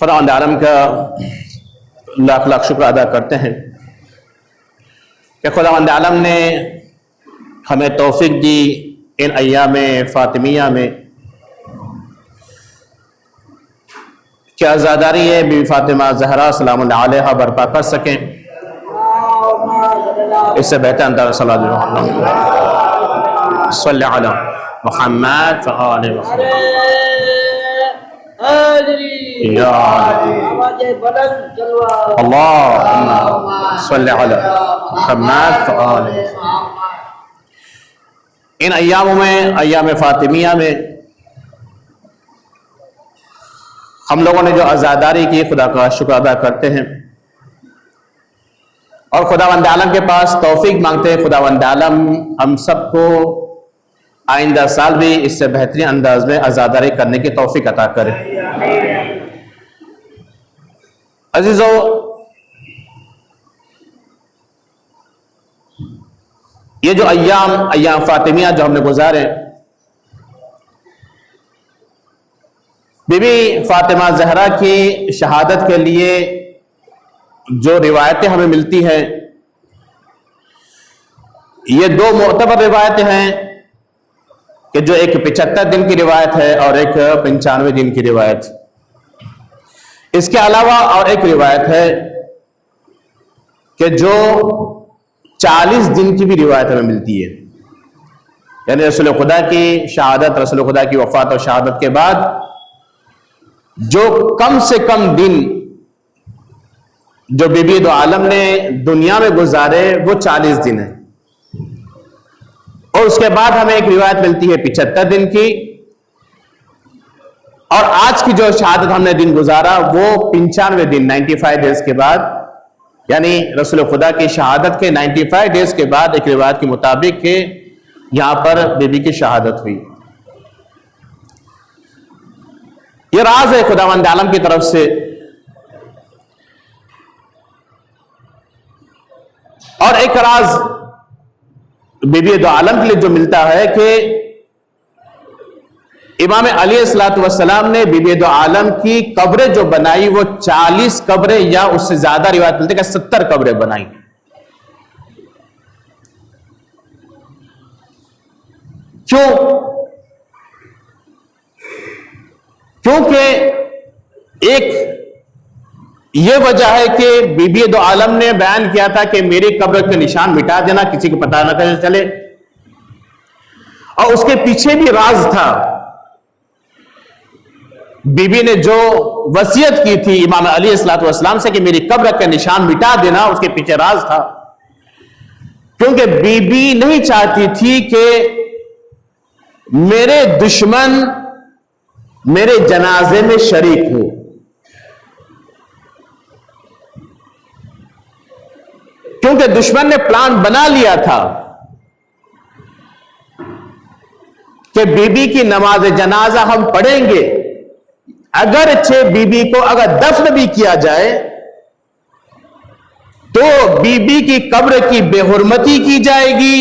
खुदावंद आलम का लाख लाख शुक्र अदा करते हैं कि खुदावंद आलम ने हमें तौफीक दी इन अय्याम फ़ातिमिया में कि आज़ादारी बीबी फ़ातिमा ज़हरा सलामुल्लाह अलैहा बर्पा कर सकें। इससे बेहतर अंदाज़ सल्लल्लाहु अलैहि मोहम्मद इन अय्यामों में अय्याम फ़ातिमिया में हम लोगों ने जो आज़ादारी की खुदा का शुक्र अदा करते हैं और खुदावंद आलम के पास तौफीक मांगते हैं। खुदावंद आलम हम सबको आइंदा साल भी इससे बेहतरीन अंदाज में आज़ादारी करने की तौफीक अता करे। अजीजों, ये जो अय्याम फ़ातिमिया जो हमने गुजारे, बीबी फ़ातिमा ज़हरा की शहादत के लिए जो रिवायतें हमें मिलती हैं, ये दो मोतबर रिवायतें हैं कि जो एक 75 दिन की रिवायत है और एक 95 दिन की रिवायत। इसके अलावा और एक रिवायत है कि जो 40 दिन की भी रिवायत हमें मिलती है, यानी रसूल खुदा की शहादत, रसूल खुदा की वफात और शहादत के बाद जो कम से कम दिन जो बीबी दो आलम ने दुनिया में गुजारे वो 40 दिन है। और उसके बाद हमें एक रिवायत मिलती है 75 दिन की, और आज की जो शहादत हमने दिन गुजारा वो 95 दिन 95 डेज के बाद, यानी रसूल खुदा की शहादत के 95 डेज के बाद एक रिवायत के मुताबिक के यहां पर बीबी की शहादत हुई। यह राज है खुदावंद आलम की तरफ से। और एक राज बीबी दो आलम के लिए जो मिलता है कि इमाम अली अस्सलातु वस्सलाम ने बीबी दो आलम की कब्रें जो बनाई वो 40 कब्रें या उससे ज्यादा रिवायत मिलती है कि 70 कब्रें बनाई। क्यों? क्योंकि एक यह वजह है कि बीबी दो आलम ने बयान किया था कि मेरी कब्र के निशान मिटा देना, किसी को पता न चले। और उसके पीछे भी राज था। बीबी ने जो वसीयत की थी इमाम अली अलैहिस्सलाम से कि मेरी कब्र के निशान मिटा देना, उसके पीछे राज था। क्योंकि बीबी नहीं चाहती थी कि मेरे दुश्मन मेरे जनाजे में शरीक हो। क्योंकि दुश्मन ने प्लान बना लिया था कि बीबी की नमाज जनाजा हम पढ़ेंगे, अगरचे बीबी को अगर दफन भी किया जाए तो बीबी की कब्र की बेहुरमती की जाएगी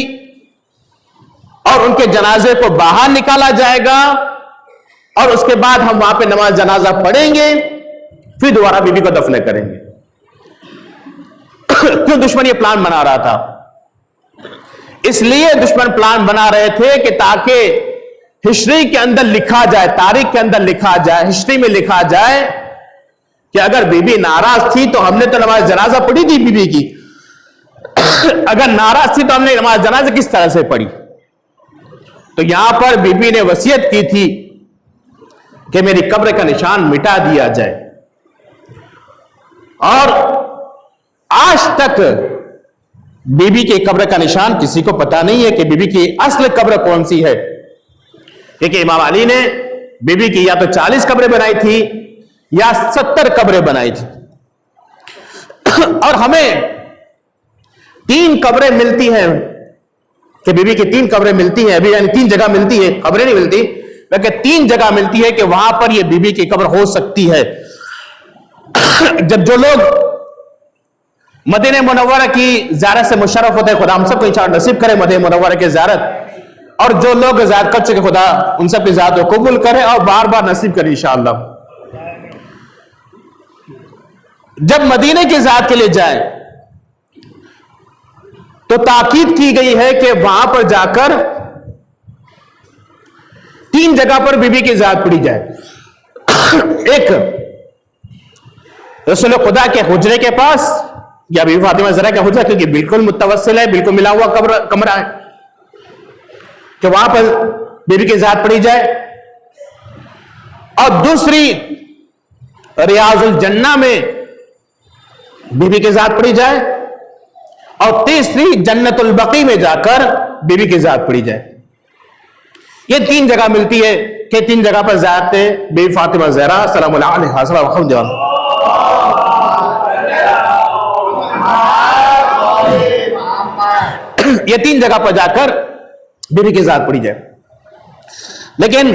और उनके जनाजे को बाहर निकाला जाएगा और उसके बाद हम वहां पे नमाज जनाजा पढ़ेंगे, फिर दोबारा बीबी को दफन करेंगे। क्यों दुश्मन ये प्लान बना रहा था? इसलिए दुश्मन प्लान बना रहे थे कि ताकि हिस्ट्री के अंदर लिखा जाए, तारीख के अंदर लिखा जाए, हिस्ट्री में लिखा जाए कि अगर बीबी नाराज थी तो हमने तो नमाज जनाजा पढ़ी थी बीबी की, अगर नाराज थी तो हमने नमाज जनाजा किस तरह से पढ़ी। तो यहां पर बीबी ने वसीयत की थी कि मेरी कब्र का निशान मिटा दिया जाए। और आज तक बीबी की कब्र का निशान किसी को पता नहीं है कि बीबी की असल कब्र कौन सी है। क्योंकि इमाम अली ने बीबी की या तो 40 कब्रें बनाई थी या 70 कब्रें बनाई थी। और हमें 3 कब्रें मिलती हैं कि बीबी की 3 कब्रें मिलती हैं अभी, यानी 3 जगह मिलती है, कब्रें नहीं मिलती बल्कि 3 जगह मिलती है कि वहां पर यह बीबी की कब्र हो सकती है। जब जो लोग मदीना मुनव्वरा की ज़ियारत से मुशर्रफ होते हैं, खुदा हम सबको इंशाअल्लाह नसीब करे मदीना मुनव्वरा की ज़ियारत, और जो लोग ज़ियारत कर चुके खुदा उन सब की ज़ियारत को कबूल करे और बार बार नसीब करे इंशाअल्लाह। जब मदीने की ज़ियारत के लिए जाए तो ताकीद की गई है कि वहां पर जाकर 3 जगह पर बीबी की ज़ियारत पढ़ी जाए। एक रसूल खुदा के हुजरे के पास या बीबी फातिमा ज़हरा का हुजरा, क्योंकि बिल्कुल मुत्तवस्सिल है, बिल्कुल मिला हुआ कमरा है, कि वहां पर बीबी की ज़ियारत पढ़ी जाए। और दूसरी रियाजुल जन्ना में बीबी की ज़ियारत पढ़ी जाए और तीसरी जन्नतुल बकी में जाकर बीबी की ज़ियारत पढ़ी जाए। ये 3 जगह मिलती है कि 3 जगह पर ज़ियारत बीबी फातिमा ज़हरा सलामुल्लाह अलैहा ये 3 जगह पर जाकर बीबी की ज़ियारत पढ़ी जाए। लेकिन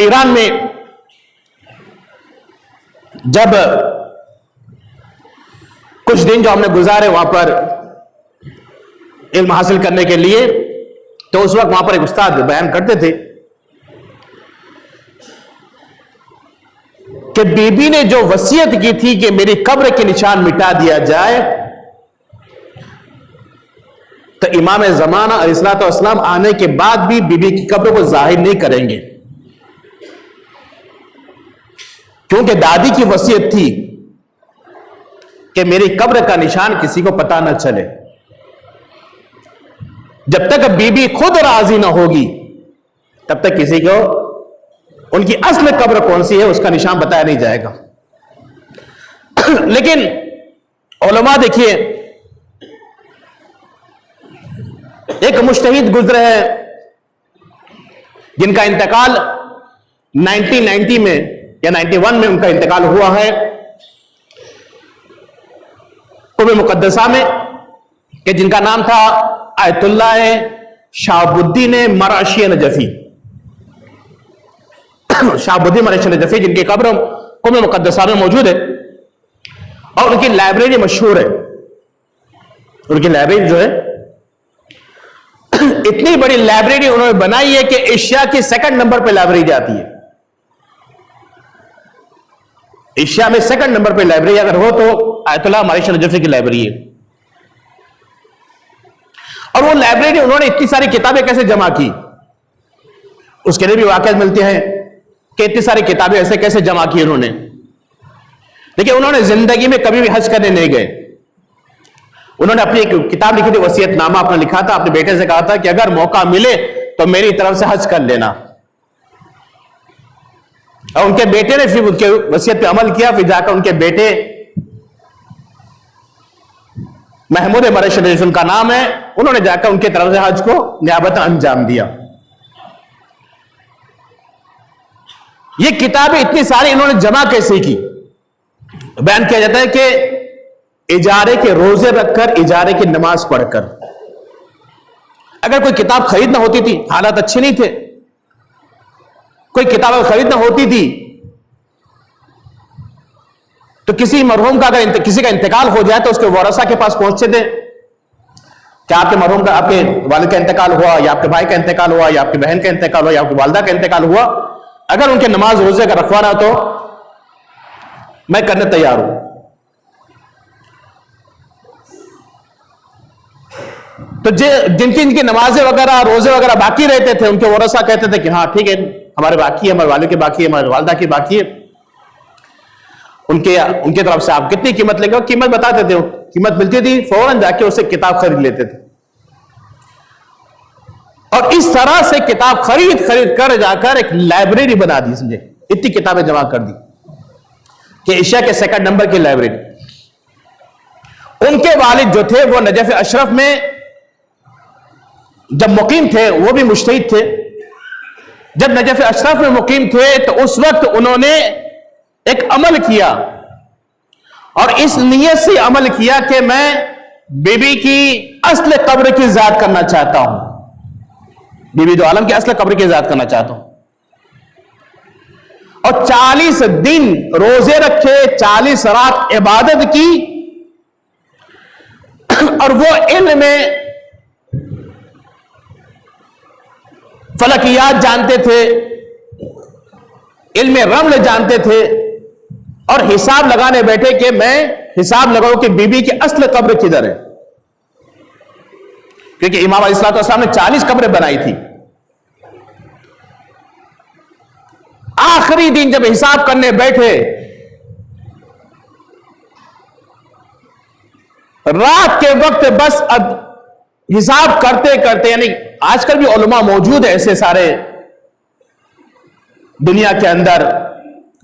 ईरान में जब कुछ दिन जो हमने गुजारे वहां पर इल्म हासिल करने के लिए, तो उस वक्त वहां पर एक उस्ताद बयान करते थे कि बीबी ने जो वसीयत की थी कि मेरी कब्र के निशान मिटा दिया जाए, तो इमाम ज़माना अलैहिस्सलाम आने के बाद भी बीबी की कब्र को जाहिर नहीं करेंगे। क्योंकि दादी की वसीयत थी कि मेरी कब्र का निशान किसी को पता न चले। जब तक बीबी खुद राजी ना होगी तब तक किसी को उनकी असल कब्र कौन सी है उसका निशान बताया नहीं जाएगा। लेकिन उलमा देखिए, एक मुज्तहिद गुजरे हैं जिनका इंतकाल 1990 में या 91 में उनका इंतकाल हुआ है कुबे मुकद्दसा में, कि जिनका नाम था आयतुल्लाह शहाबुद्दीन मराशी नजफी। शहाबुद्दीन मराशी नजफी जिनकी कब्र कुबे मुकद्दसा में मौजूद है और उनकी लाइब्रेरी मशहूर है। उनकी लाइब्रेरी जो है इतनी बड़ी लाइब्रेरी उन्होंने बनाई है कि एशिया की 2nd नंबर पे लाइब्रेरी आती है। एशिया में 2nd नंबर पे लाइब्रेरी अगर हो तो आयतुल्लाह मराशी नजफी की लाइब्रेरी है। और वो लाइब्रेरी उन्होंने इतनी सारी किताबें कैसे जमा की, उसके लिए भी वाकयात मिलते हैं कि इतनी सारी किताबें ऐसे कैसे जमा की उन्होंने। देखिए, उन्होंने जिंदगी में कभी भी हज करने नहीं गए। उन्होंने अपनी एक किताब लिखी थी, वसीयतनामा अपना लिखा था, अपने बेटे से कहा था कि अगर मौका मिले तो मेरी तरफ से हज कर लेना। और उनके बेटे ने फिर उनके वसीयत पे अमल किया। फिर जाकर उनके बेटे महमूद मरशद उनका नाम है, उन्होंने जाकर उनके तरफ से हज को नियाबतन अंजाम दिया। ये किताबें इतनी सारी इन्होंने जमा कैसे की? बयान किया जाता है कि इजारे के रोजे रखकर, इजारे की नमाज पढ़कर। अगर कोई किताब खरीदना होती थी, हालात अच्छे नहीं थे, कोई किताब खरीदना होती थी तो किसी मरहूम का अगर किसी का इंतकाल हो जाए तो उसके वारसा के पास पहुंचते थे कि आपके मरहूम का, आपके वालिद का इंतकाल हुआ, या आपके भाई का इंतकाल हुआ, या आपकी बहन का इंतकाल हुआ, या आपकी वालिदा का इंतकाल हुआ, अगर उनके नमाज रोजे का रखवाना तो मैं करने तैयार हूं। तो जिनकी नमाजें वगैरह रोजे वगैरह बाकी रहते थे, उनके वारसा कहते थे कि हाँ ठीक है, हमारे बाकी है, हमारे वालिद के बाकी है, हमारे वालिदा की बाकी है, उनके तरफ से आप कितनी कीमत लेंगे? कीमत बताते थे, कीमत मिलती थी, फौरन जाके उससे किताब खरीद लेते थे। और इस तरह से किताब खरीद कर जाकर एक लाइब्रेरी बना दी, समझे, इतनी किताबें जमा कर दी कि एशिया के सेकंड नंबर की लाइब्रेरी। उनके वालिद जो थे वो नजफ अशरफ में जब मुकीम थे, वो भी मुज्तहिद थे। जब नजफ अशरफ में मुकीम थे तो उस वक्त उन्होंने एक अमल किया, और इस नियत से अमल किया कि मैं बीबी की अस्ल कब्र की ज़ियारत करना चाहता हूं, बीबी दो आलम की अस्ल कब्र की ज़ियारत करना चाहता हूं। और 40 दिन रोजे रखे, 40 रात इबादत की, और वो इल्म में फलकियात जानते थे, इल्म रमल जानते थे, और हिसाब लगाने बैठे कि मैं हिसाब लगाऊं कि बीबी की अस्ल कब्र किधर है, क्योंकि इमाम अलैहिस्सलाम ने 40 कब्रें बनाई थी। आखिरी दिन जब हिसाब करने बैठे, रात के वक्त बस हिसाब करते करते, यानी आजकल भी उलमा मौजूद है ऐसे सारे दुनिया के अंदर,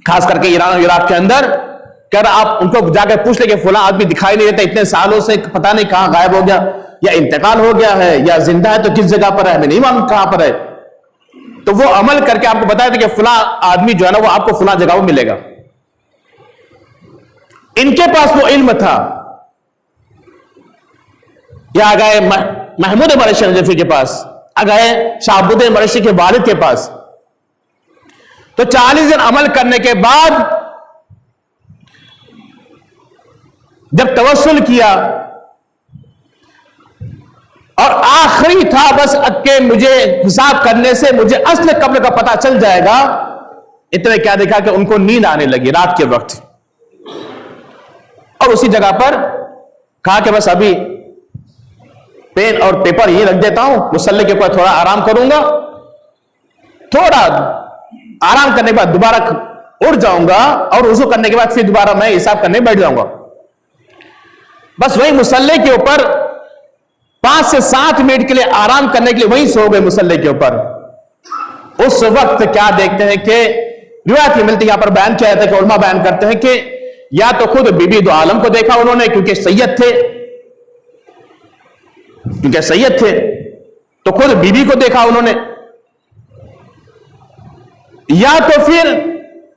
खास करके ईरान और इराक के अंदर, क्या आप उनको जाकर पूछ ले कि फुला आदमी दिखाई नहीं देता, इतने सालों से पता नहीं कहां गायब हो गया, या इंतकाल हो गया है, या जिंदा है तो किस जगह पर है, हमें नहीं मालूम कहां पर है। तो वो अमल करके आपको बताया था कि फुला आदमी जो है ना वो आपको फुला जगह वो मिलेगा। इनके पास वो इल्म था। या आ गए महमूद मरशी नजफी के पास, आ गए शाहबुद्दीन मरशी के वालिद के पास। तो 40 दिन अमल करने के बाद जब तवस्सुल किया, और आखिरी था बस कि मुझे हिसाब करने से मुझे अस्ल कब्र का पता चल जाएगा, इतने क्या देखा कि उनको नींद आने लगी रात के वक्त। और उसी जगह पर कहा कि बस अभी पेन और पेपर यही रख देता हूं, मुसल्ले के ऊपर थोड़ा आराम करूंगा, थोड़ा आराम करने के बाद दोबारा उठ जाऊंगा, और वुज़ू करने के बाद फिर दोबारा मैं हिसाब करने बैठ जाऊंगा। बस वही मुसल्ले के ऊपर 5 से 7 मिनट के लिए आराम करने के लिए वहीं सो गए मुसल्ले के ऊपर। उस वक्त क्या देखते हैं कि रिवायत मिलती, यहां पर बयान किया जाता है कि उलमा बयान करते हैं कि या तो खुद बीबी दो आलम को देखा उन्होंने, क्योंकि सैयद थे, तो खुद बीबी को देखा उन्होंने, या तो फिर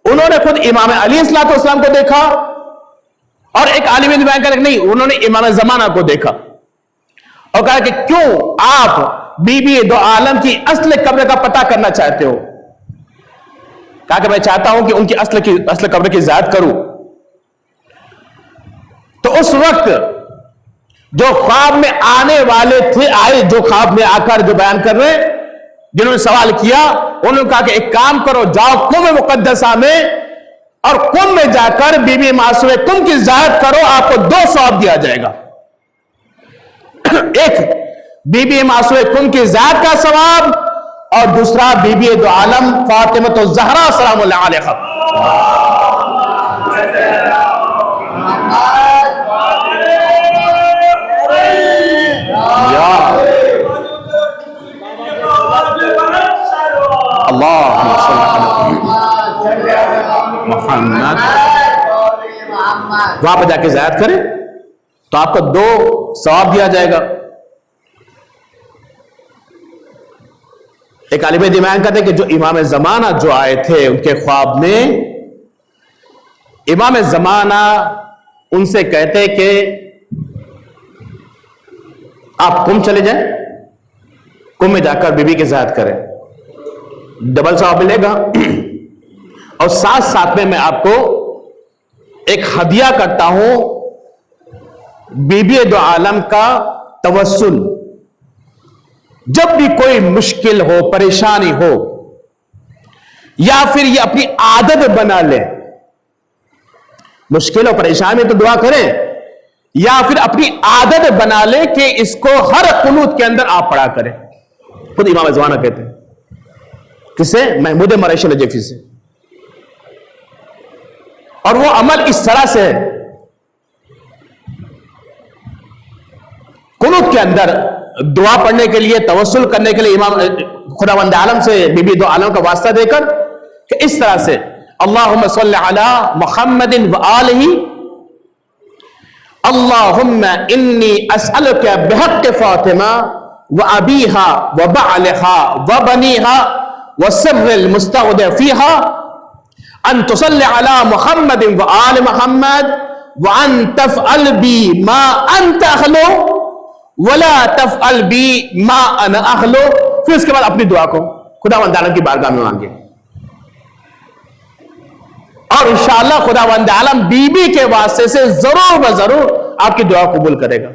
उन्होंने खुद इमाम अली अलैहिस्सलाम को देखा, और एक आलिम ने बयान कर नहीं, उन्होंने इमाम ज़माना को देखा और कहा कि क्यों आप बीबी दो आलम की अस्ल कब्र का पता करना चाहते हो? कहा कि मैं चाहता हूं कि उनकी अस्ल कब्र की ज़ियारत करूं। तो उस वक्त जो ख्वाब में आने वाले थे आए, जो ख्वाब में आकर जो बयान कर रहे, जिन्होंने सवाल किया, उन्होंने कहा कि एक काम करो, जाओ कुम्भ मुकद्दसा में, और कुम्भ में जाकर बीबी मासूमे कुम्भ की ज़ियारत करो, आपको 2 सवाब दिया जाएगा। एक बीबी मासूमे कुम्भ की ज़ियारत का सवाब, और दूसरा बीबी दो आलम फातिमा ज़हरा सलामुल्लाह अलैहा अल्लाहुम्मा सल्ली अला मुहम्मद। वहां पर जाके ज़ियारत करें तो आपको 2 सवाब दिया जाएगा। एक आलिम बयान करते हैं कि जो इमाम ज़माना जो आए थे उनके ख्वाब में इमाम ज़माना उनसे कहते कि आप कुम चले जाएं, कुम में जाकर बीबी की ज़ियारत करें, डबल सवाब मिलेगा। और साथ साथ में मैं आपको एक हदिया करता हूं, बीबी दो आलम का तवस्सुल। जब भी कोई मुश्किल हो, परेशानी हो, या फिर ये अपनी आदत बना ले, मुश्किल और परेशानी में तो दुआ करें, या फिर अपनी आदत बना ले कि इसको हर कुनूत के अंदर आप पढ़ा करें। खुद इमाम ज़माना कहते हैं, किसे? महमूद मरैशी नजफी से। और वो अमल इस तरह से है, कुनूत के अंदर दुआ पढ़ने के लिए, तवस्सुल करने के लिए इमाम खुदावंद आलम से बीबी दो आलम का वास्ता देकर कि इस तरह से अल्लाहुम्मा सल्ली अला मुहम्मदिन व आलिही अल्लाहुम्मा इन्नी अस्अलुका बिहक़्क़ि फातिमा व अबीहा व बअलिहा व बनीहा व सिर्रिल मुस्तौदअ फीहा अन तुसल्ली अला मुहम्मदिन व आलि मुहम्मद व अन तफ़अल बी मा अंत अहलु वला तफ़अल बी मा अना अहलु। फिर उसके बाद अपनी दुआ को खुदावंद आलम की बारगाह में मांगे और इंशाअल्लाह खुदावंद आलम बीबी के वास्ते से जरूर व जरूर आपकी दुआ कबूल करेगा।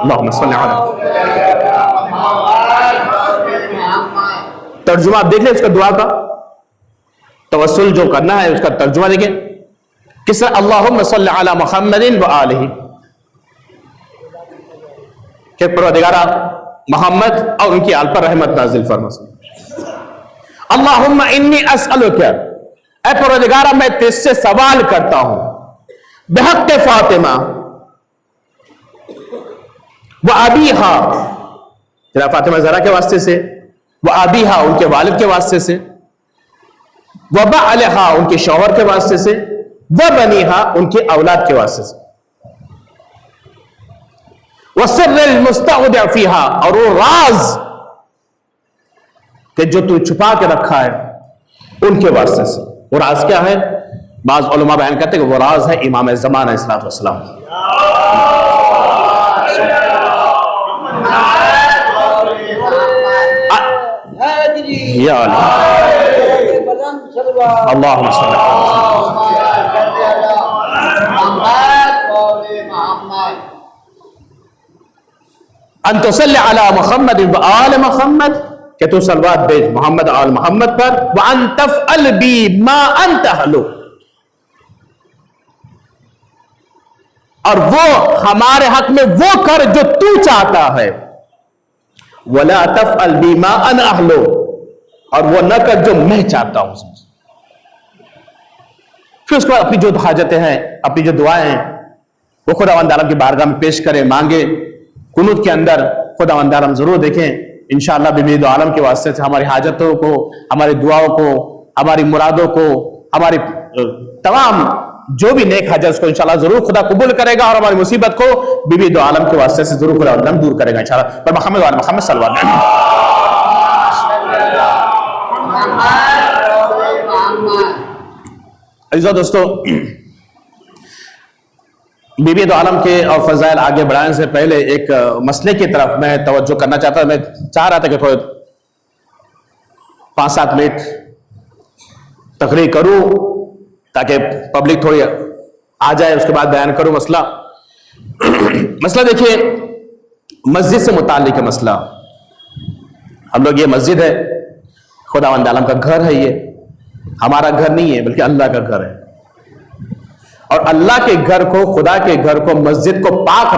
अल्लाहुम्मा सल्ली अला। तर्जुमा आप देख लें उसका दुआ का, तवस्सुल जो करना है उसका तर्जुमा देखें किस तरह। अल्लाहुम्मा सल्ली अला मुहम्मदिन व आलिही, कि परवरदिगारा मोहम्मद और उनकी आल पर रहमत नाजिल फरमा। अल्लाहुम्मा इन्नी अस्अलुका, ऐ परवरदिगारा मैं तुझसे सवाल करता हूं, बिहक़्क़ि फातिमा व अबीहा, जरा फातिमा ज़हरा के वास्ते से, व अबीहा उनके वालिद के वास्ते से, व बअलिहा उनके शौहर के वास्ते से, व बनीहा उनके औलाद के वास्ते से, व सिर्रिल मुस्तौदअ फीहा और वो राज कि जो तू छुपा के रखा है उनके वास्ते से। वो राज क्या है? बाज़ उलमा बयान करते हैं कि वो राज है इमाम ज़माना अलैहिस्सलातु वस्सलाम। या अल्लाहुम्मा सल्ली अन तुसल्ली अला मुहम्मद व आल मुहम्मद, कि तू सलवात भेज मोहम्मद और मोहम्मद पर, व अन तफ़अल बी मा अंत अहलु, और वो हमारे हक में वो कर जो तू चाहता है, वला तफ़अल बी मा अना अहलु, और वो न कर जो मैं चाहता हूं। फिर उसके बाद अपनी जो हाजतें हैं, अपनी जो दुआएं हैं, वो खुदावंद आलम की बारगाह में पेश करें, मांगे। कुनूत के अंदर खुदावंद आलम जरूर देखें इंशाअल्लाह बीबी दो आलम के वास्ते से हमारी हाजतों को, हमारी दुआओं को, हमारी मुरादों को, हमारी तमाम जो भी नेक हाजत को इंशाअल्लाह जरूर खुदा कबूल करेगा और हमारी मुसीबत को बीबी दो आलम के वास्ते से जरूर खुदा दूर करेगा इंशाअल्लाह। पर मोहम्मद और मोहम्मद सल्लल्लाहु अलैहि वसल्लम। अज़ीज़ों दोस्तों, बीबी दो आलम के और फजाइल आगे बढ़ाने से पहले एक मसले की तरफ मैं तवज्जो करना चाहता। मैं चाह रहा था कि थोड़े 5-7 मिनट तकरीर करूं ताकि पब्लिक थोड़ी आ जाए, उसके बाद बयान करूं मसला। मसला देखिए, मस्जिद से मुताल्लिक है मसला। हम लोग, ये मस्जिद है, खुदावंद आलम का घर है, ये हमारा घर नहीं है बल्कि अल्लाह का घर है। और अल्लाह के घर को, खुदा के घर को, मस्जिद को पाक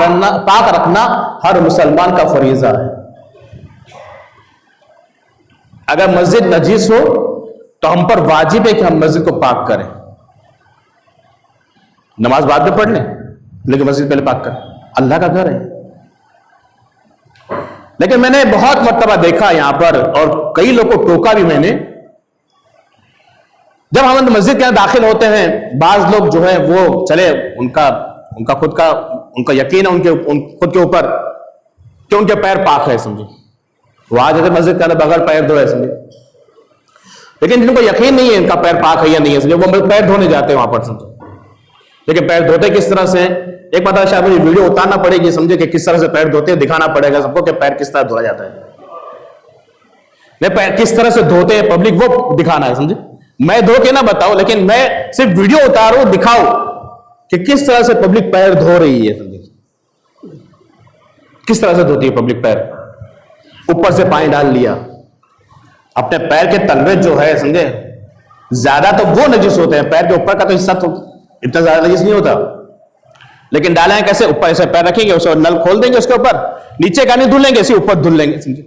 रखना हर मुसलमान का फरीजा है। अगर मस्जिद नजीस हो तो हम पर वाजिब है कि हम मस्जिद को पाक करें। नमाज बाद में पढ़ लें, लेकिन मस्जिद पहले पाक कर, अल्लाह का घर है। लेकिन मैंने बहुत मर्तबा देखा यहां पर, और कई लोगों को टोका भी मैंने, जब हम मस्जिद के अंदर दाखिल होते हैं, बाज लोग जो है वो चले, उनका खुद का उनका यकीन है खुद के ऊपर कि उनके पैर पाक है, समझे, वो आ जाते मस्जिद के अंदर बगैर पैर धोए, समझे। लेकिन जिनको यकीन नहीं है इनका पैर पाक है या नहीं है, समझे, वो पैर धोने जाते हैं वहां पर, समझे। लेकिन पैर धोते किस तरह से, एक पता शायद मुझे वीडियो उतारना पड़ेगी, समझे, कि किस तरह से पैर धोते हैं, दिखाना पड़ेगा सबको कि पैर किस तरह धोया जाता है, पैर किस तरह से धोते हैं पब्लिक, वो दिखाना है, समझे। मैं धो के ना बताऊं, लेकिन मैं सिर्फ वीडियो उतारूं, दिखाऊं कि किस तरह से पब्लिक पैर धो रही है, समझे, किस तरह से धोती है पब्लिक पैर। ऊपर से पानी डाल लिया, अपने पैर के तलवे जो है, समझे, ज्यादा तो वो नजिस होते हैं, पैर के ऊपर का तो हिस्सा तो इतना ज्यादा नजिस नहीं होता, लेकिन डालेंगे कैसे, ऊपर ऐसे पैर रखेंगे, उसे नल खोल देंगे, उसके ऊपर नीचे का नहीं धुलेंगे, इसी ऊपर धुल लेंगे, समझे,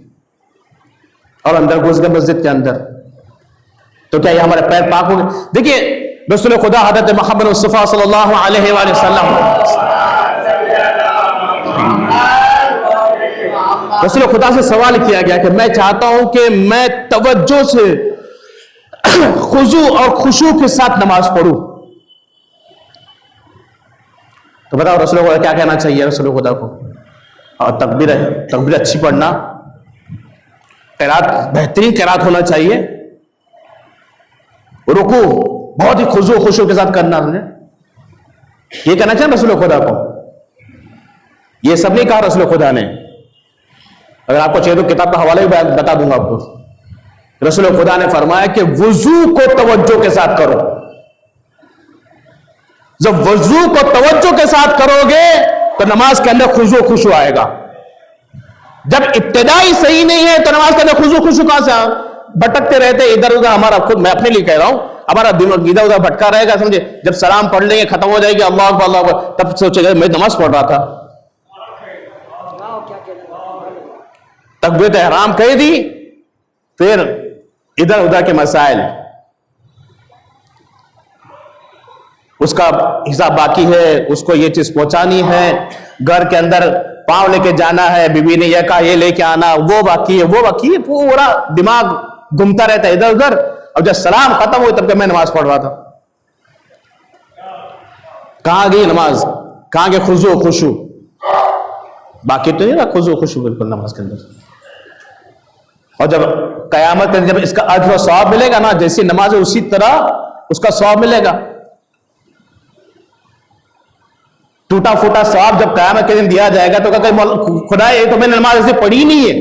और अंदर घुस गए मस्जिद के अंदर, तो क्या ये हमारे पैर पाक हो गए। देखिए रसूल खुदा हज़रत मुहम्मद मुस्तफा सल्लल्लाहु अलैहि वसल्लम, रसूल खुदा से सवाल किया गया कि मैं चाहता हूं कि मैं तवज्जो से खुजू और खुशू के साथ नमाज पढ़ूं, तो बताओ रसूल खुदा क्या कहना चाहिए रसूल खुदा को। और तकबीर अच्छी पढ़ना, क़िरात बेहतरीन क़िरात होना चाहिए, रुकू बहुत ही खुशू खुशू के साथ करना, समझे, ये कहना चाहिए रसूल खुदा को। ये सब नहीं कहा रसूल खुदा ने, अगर आपको चाहिए तो किताब का हवाला भी बता दूंगा आपको। रसूल खुदा ने फरमाया कि वुजू को तवज्जो के साथ करो। जब वुजू को तवज्जो के साथ करोगे तो नमाज के अंदर खुशू खुशू आएगा। जब इब्तिदाई सही नहीं है तो नमाज के अंदर खुशू खुशू कहां से आए, भटकते रहते इधर उधर, हमारा खुद, मैं अपने लिए कह रहा हूं, हमारा दिमाग इधर उधर भटका रहेगा, समझे। जब सलाम पढ़ लेंगे, खत्म हो जाएगी, अल्लाह अकबर अल्लाह अकबर, तब सोचेगा मैं नमाज पढ़ रहा था, तकबीरत इहराम कह दी, फिर इधर उधर के मसाइल, उसका हिसाब बाकी है, उसको ये चीज पहुंचानी है, घर के अंदर पांव लेके जाना है, बीवी ने यह कहा ये लेके आना, वो बाकी है, वो बाकी है, पूरा दिमाग घूमता रहता है इधर उधर। और जब सलाम खत्म हुई तब मैं नमाज पढ़ रहा था, कहां गई नमाज, कहां गए खुशू खुशू, बाकी तो नहीं रहा खुशू खुशू बिल्कुल नमाज के अंदर। और जब कयामत में जब इसका अज्र और सवाब मिलेगा ना, जैसी नमाज है उसी तरह उसका सवाब मिलेगा। टूटा फूटा सवाब जब कयामत के दिन दिया जाएगा तो कहते खुदा ये तो मैंने नमाज ऐसे पढ़ी नहीं है,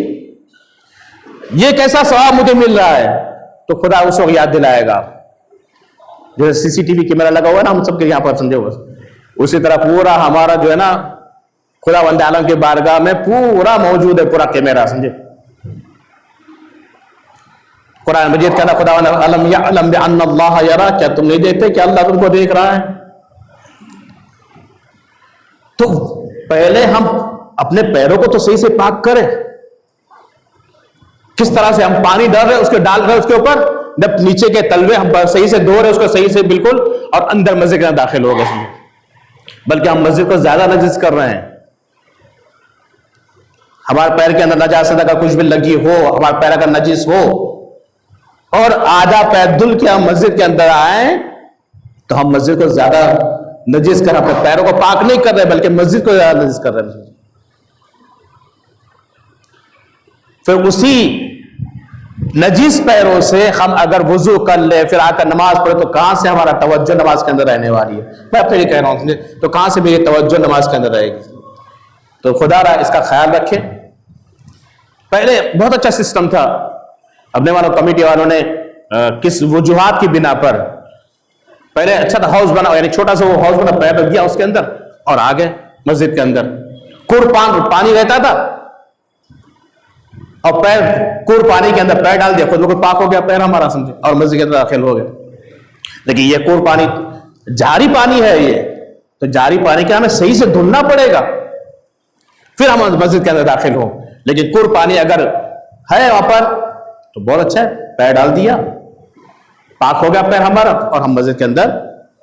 ये कैसा सवाब मुझे मिल रहा है, तो खुदा उस वक्त याद दिलाएगा। जैसे सीसीटीवी कैमरा लगा हुआ है ना हम सबके यहाँ पर, समझे, उसी तरह पूरा हमारा जो है ना खुदा वंदे आलम के बारगाह में पूरा मौजूद है, पूरा कैमरा, समझे। कुरान मजीद कहना खुदा अलम यअलम बिअन्नल्लाह यरा, क्या तुम नहीं देखते कि अल्लाह तुमको देख रहा है। तो पहले हम अपने पैरों को तो सही से पाक करें, किस तरह से हम पानी डाल रहे उसके डाल रहे उसके ऊपर, जब नीचे के तलवे हम सही से धो रहे उसको सही से बिल्कुल, और अंदर मस्जिद के अंदर दाखिल हो गए, बल्कि हम मस्जिद को ज्यादा नजिस कर रहे हैं। हमारे पैर के अंदर नजासत अगर कुछ भी लगी हो, हमारे पैर अगर नजिस हो और आधा पैर धुल के हम मस्जिद के अंदर आए तो हम मस्जिद को ज्यादा नजिस कर, अपने पैरों को पाक नहीं कर रहे बल्कि मस्जिद को ज्यादा नजिस कर रहे हैं। फिर उसी नजीस पैरों से हम अगर वुजू कर ले फिर आकर नमाज पढ़े तो कहां से हमारा तवज्जो नमाज के अंदर रहने वाली है। मैं अपने लिए कह रहा हूं, तो कहां से मेरी तवज्जो नमाज के अंदर रहेगी। तो खुदा इसका ख्याल रखे। पहले बहुत अच्छा सिस्टम था, अपने वालों कमेटी वालों ने किस वजूहात की बिना पर पहले अच्छा था, हाउस बना, यानी छोटा सा वो हाउस बना, पैर रख दिया उसके अंदर और आ गए मस्जिद के अंदर। कुरपान पानी रहता था और पैर कुर पानी के अंदर पैर डाल दिया, खुद बिल्कुल पाक हो गया पैर हमारा, समझे, और मस्जिद के अंदर दाखिल हो गए। लेकिन ये कुर पानी जारी पानी है, ये तो जारी पानी के हमें सही से धुलना पड़ेगा फिर हम मस्जिद के अंदर दाखिल हो। लेकिन कुर पानी अगर है वहां पर तो बहुत अच्छा है, पैर डाल दिया, पाक हो गया पैर हमारा और हम मस्जिद के अंदर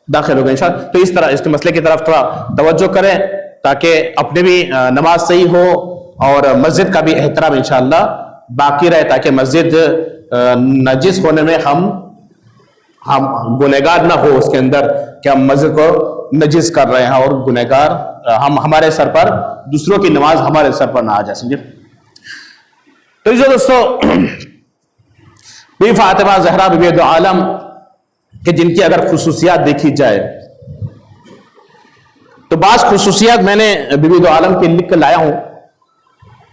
दाखिल होगा इंशाअल्लाह। तो इस तरह इसके मसले की तरफ थोड़ा तवज्जो करें ताकि अपने भी नमाज सही हो और मस्जिद का भी एहतराम इंशाअल्लाह बाकी रहे, ताकि मस्जिद नजिस होने में हम गुनहगार ना हो उसके अंदर कि हम मस्जिद को नजिस कर रहे हैं और गुनहगार हम हमारे सर पर, दूसरों की नमाज हमारे सर पर ना आ जाए, समझे। तो जो दोस्तों बीबी फातिमा ज़हरा बीबी दो आलम कि जिनकी अगर खुसूसियात देखी जाए तो बास खुसूसियात मैंने बीबी दो आलम के लिख कर लाया हूं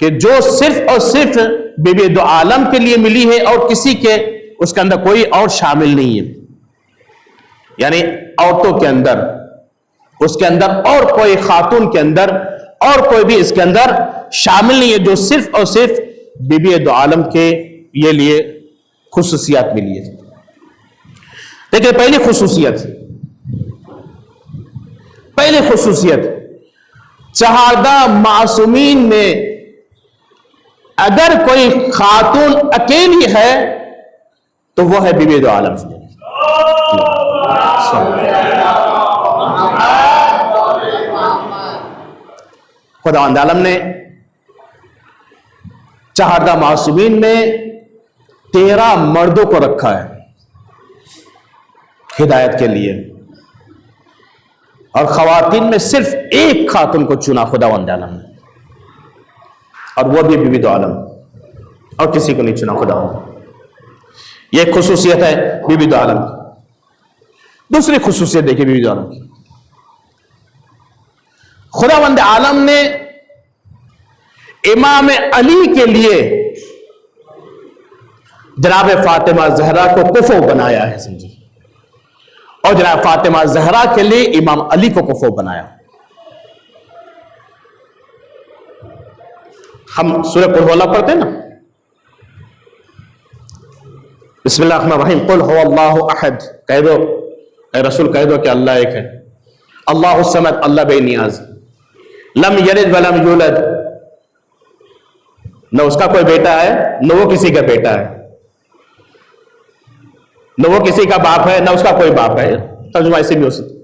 कि जो सिर्फ और सिर्फ बीबी दो आलम के लिए मिली है और किसी के उसके अंदर कोई और शामिल नहीं है, यानी औरतों के अंदर, उसके अंदर और कोई खातून के अंदर और कोई भी इसके अंदर शामिल नहीं है, जो सिर्फ और सिर्फ बीबी दो आलम के ये लिए खुसूसियात मिली है। देखिए पहली खुसूसियत चहारदा मासूमीन में अगर कोई खातून अकेली है तो वो है बीबी दो आलम। खुदावंद आलम ने चहारदा मासूमीन में 13 मर्दों को रखा है हिदायत के लिए, और खवातीन में सिर्फ एक खातून को चुना खुदावंद आलम ने, और वो भी बीबी दो आलम, और किसी को नहीं चुना खुदावंद। यह खुसूसियत है बीबी दो आलम की। दूसरी खुसूसियत देखिए बीबी दो आलम की, खुदावंद आलम ने इमाम अली के लिए जनाब फातिमा ज़हरा को कुफो बनाया है, समझिए, और जनाब फातिमा ज़हरा के लिए इमाम अली को कुफो बनाया। हम सूरह कुल हुवल्लाह पढ़ते हैं ना, बिस्मिल्लाहिर्रहमानिर्रहीम, कुल हुवल्लाहु अहद, कह दो ए रसूल कह दो कि अल्लाह एक है, अल्लाहुस समद, अल्लाह बेनियाज, लम यलिद वलम यूलद, न उसका कोई बेटा है न वो किसी का बेटा है, न वो किसी का बाप है न उसका कोई बाप है, तर्जुमा ऐसे भी हो सकता,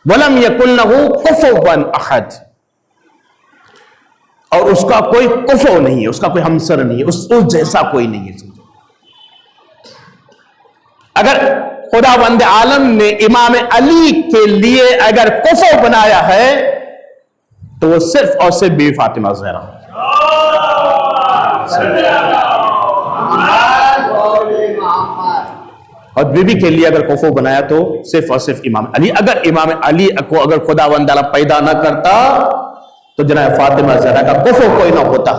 वलम यकुल लहू कुफुवन अहद, और उसका कोई कुफो नहीं है, उसका कोई हमसर नहीं है, उस जैसा कोई नहीं है। अगर खुदावंद आलम ने इमाम अली के लिए अगर कुफो बनाया है तो वो सिर्फ और सिर्फ बीबी फातिमा ज़हरा, और बीबी के लिए अगर कुफो बनाया तो सिर्फ और सिर्फ इमाम अली। अगर इमाम अली को अगर खुदावंद आलम पैदा ना करता तो जनाब फातिमा ज़हरा का कुफो कोई ना होता।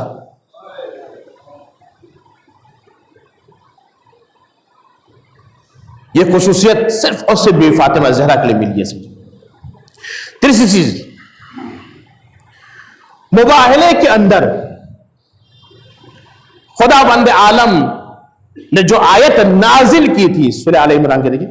यह खुसूसियत सिर्फ और सिर्फ बीबी फातिमा ज़हरा के लिए मिली है। तीसरी चीज, मुबाहले के अंदर खुदावंद आलम ने जो आयत नाजिल की थी सूरह आले इमरान के, देखिए,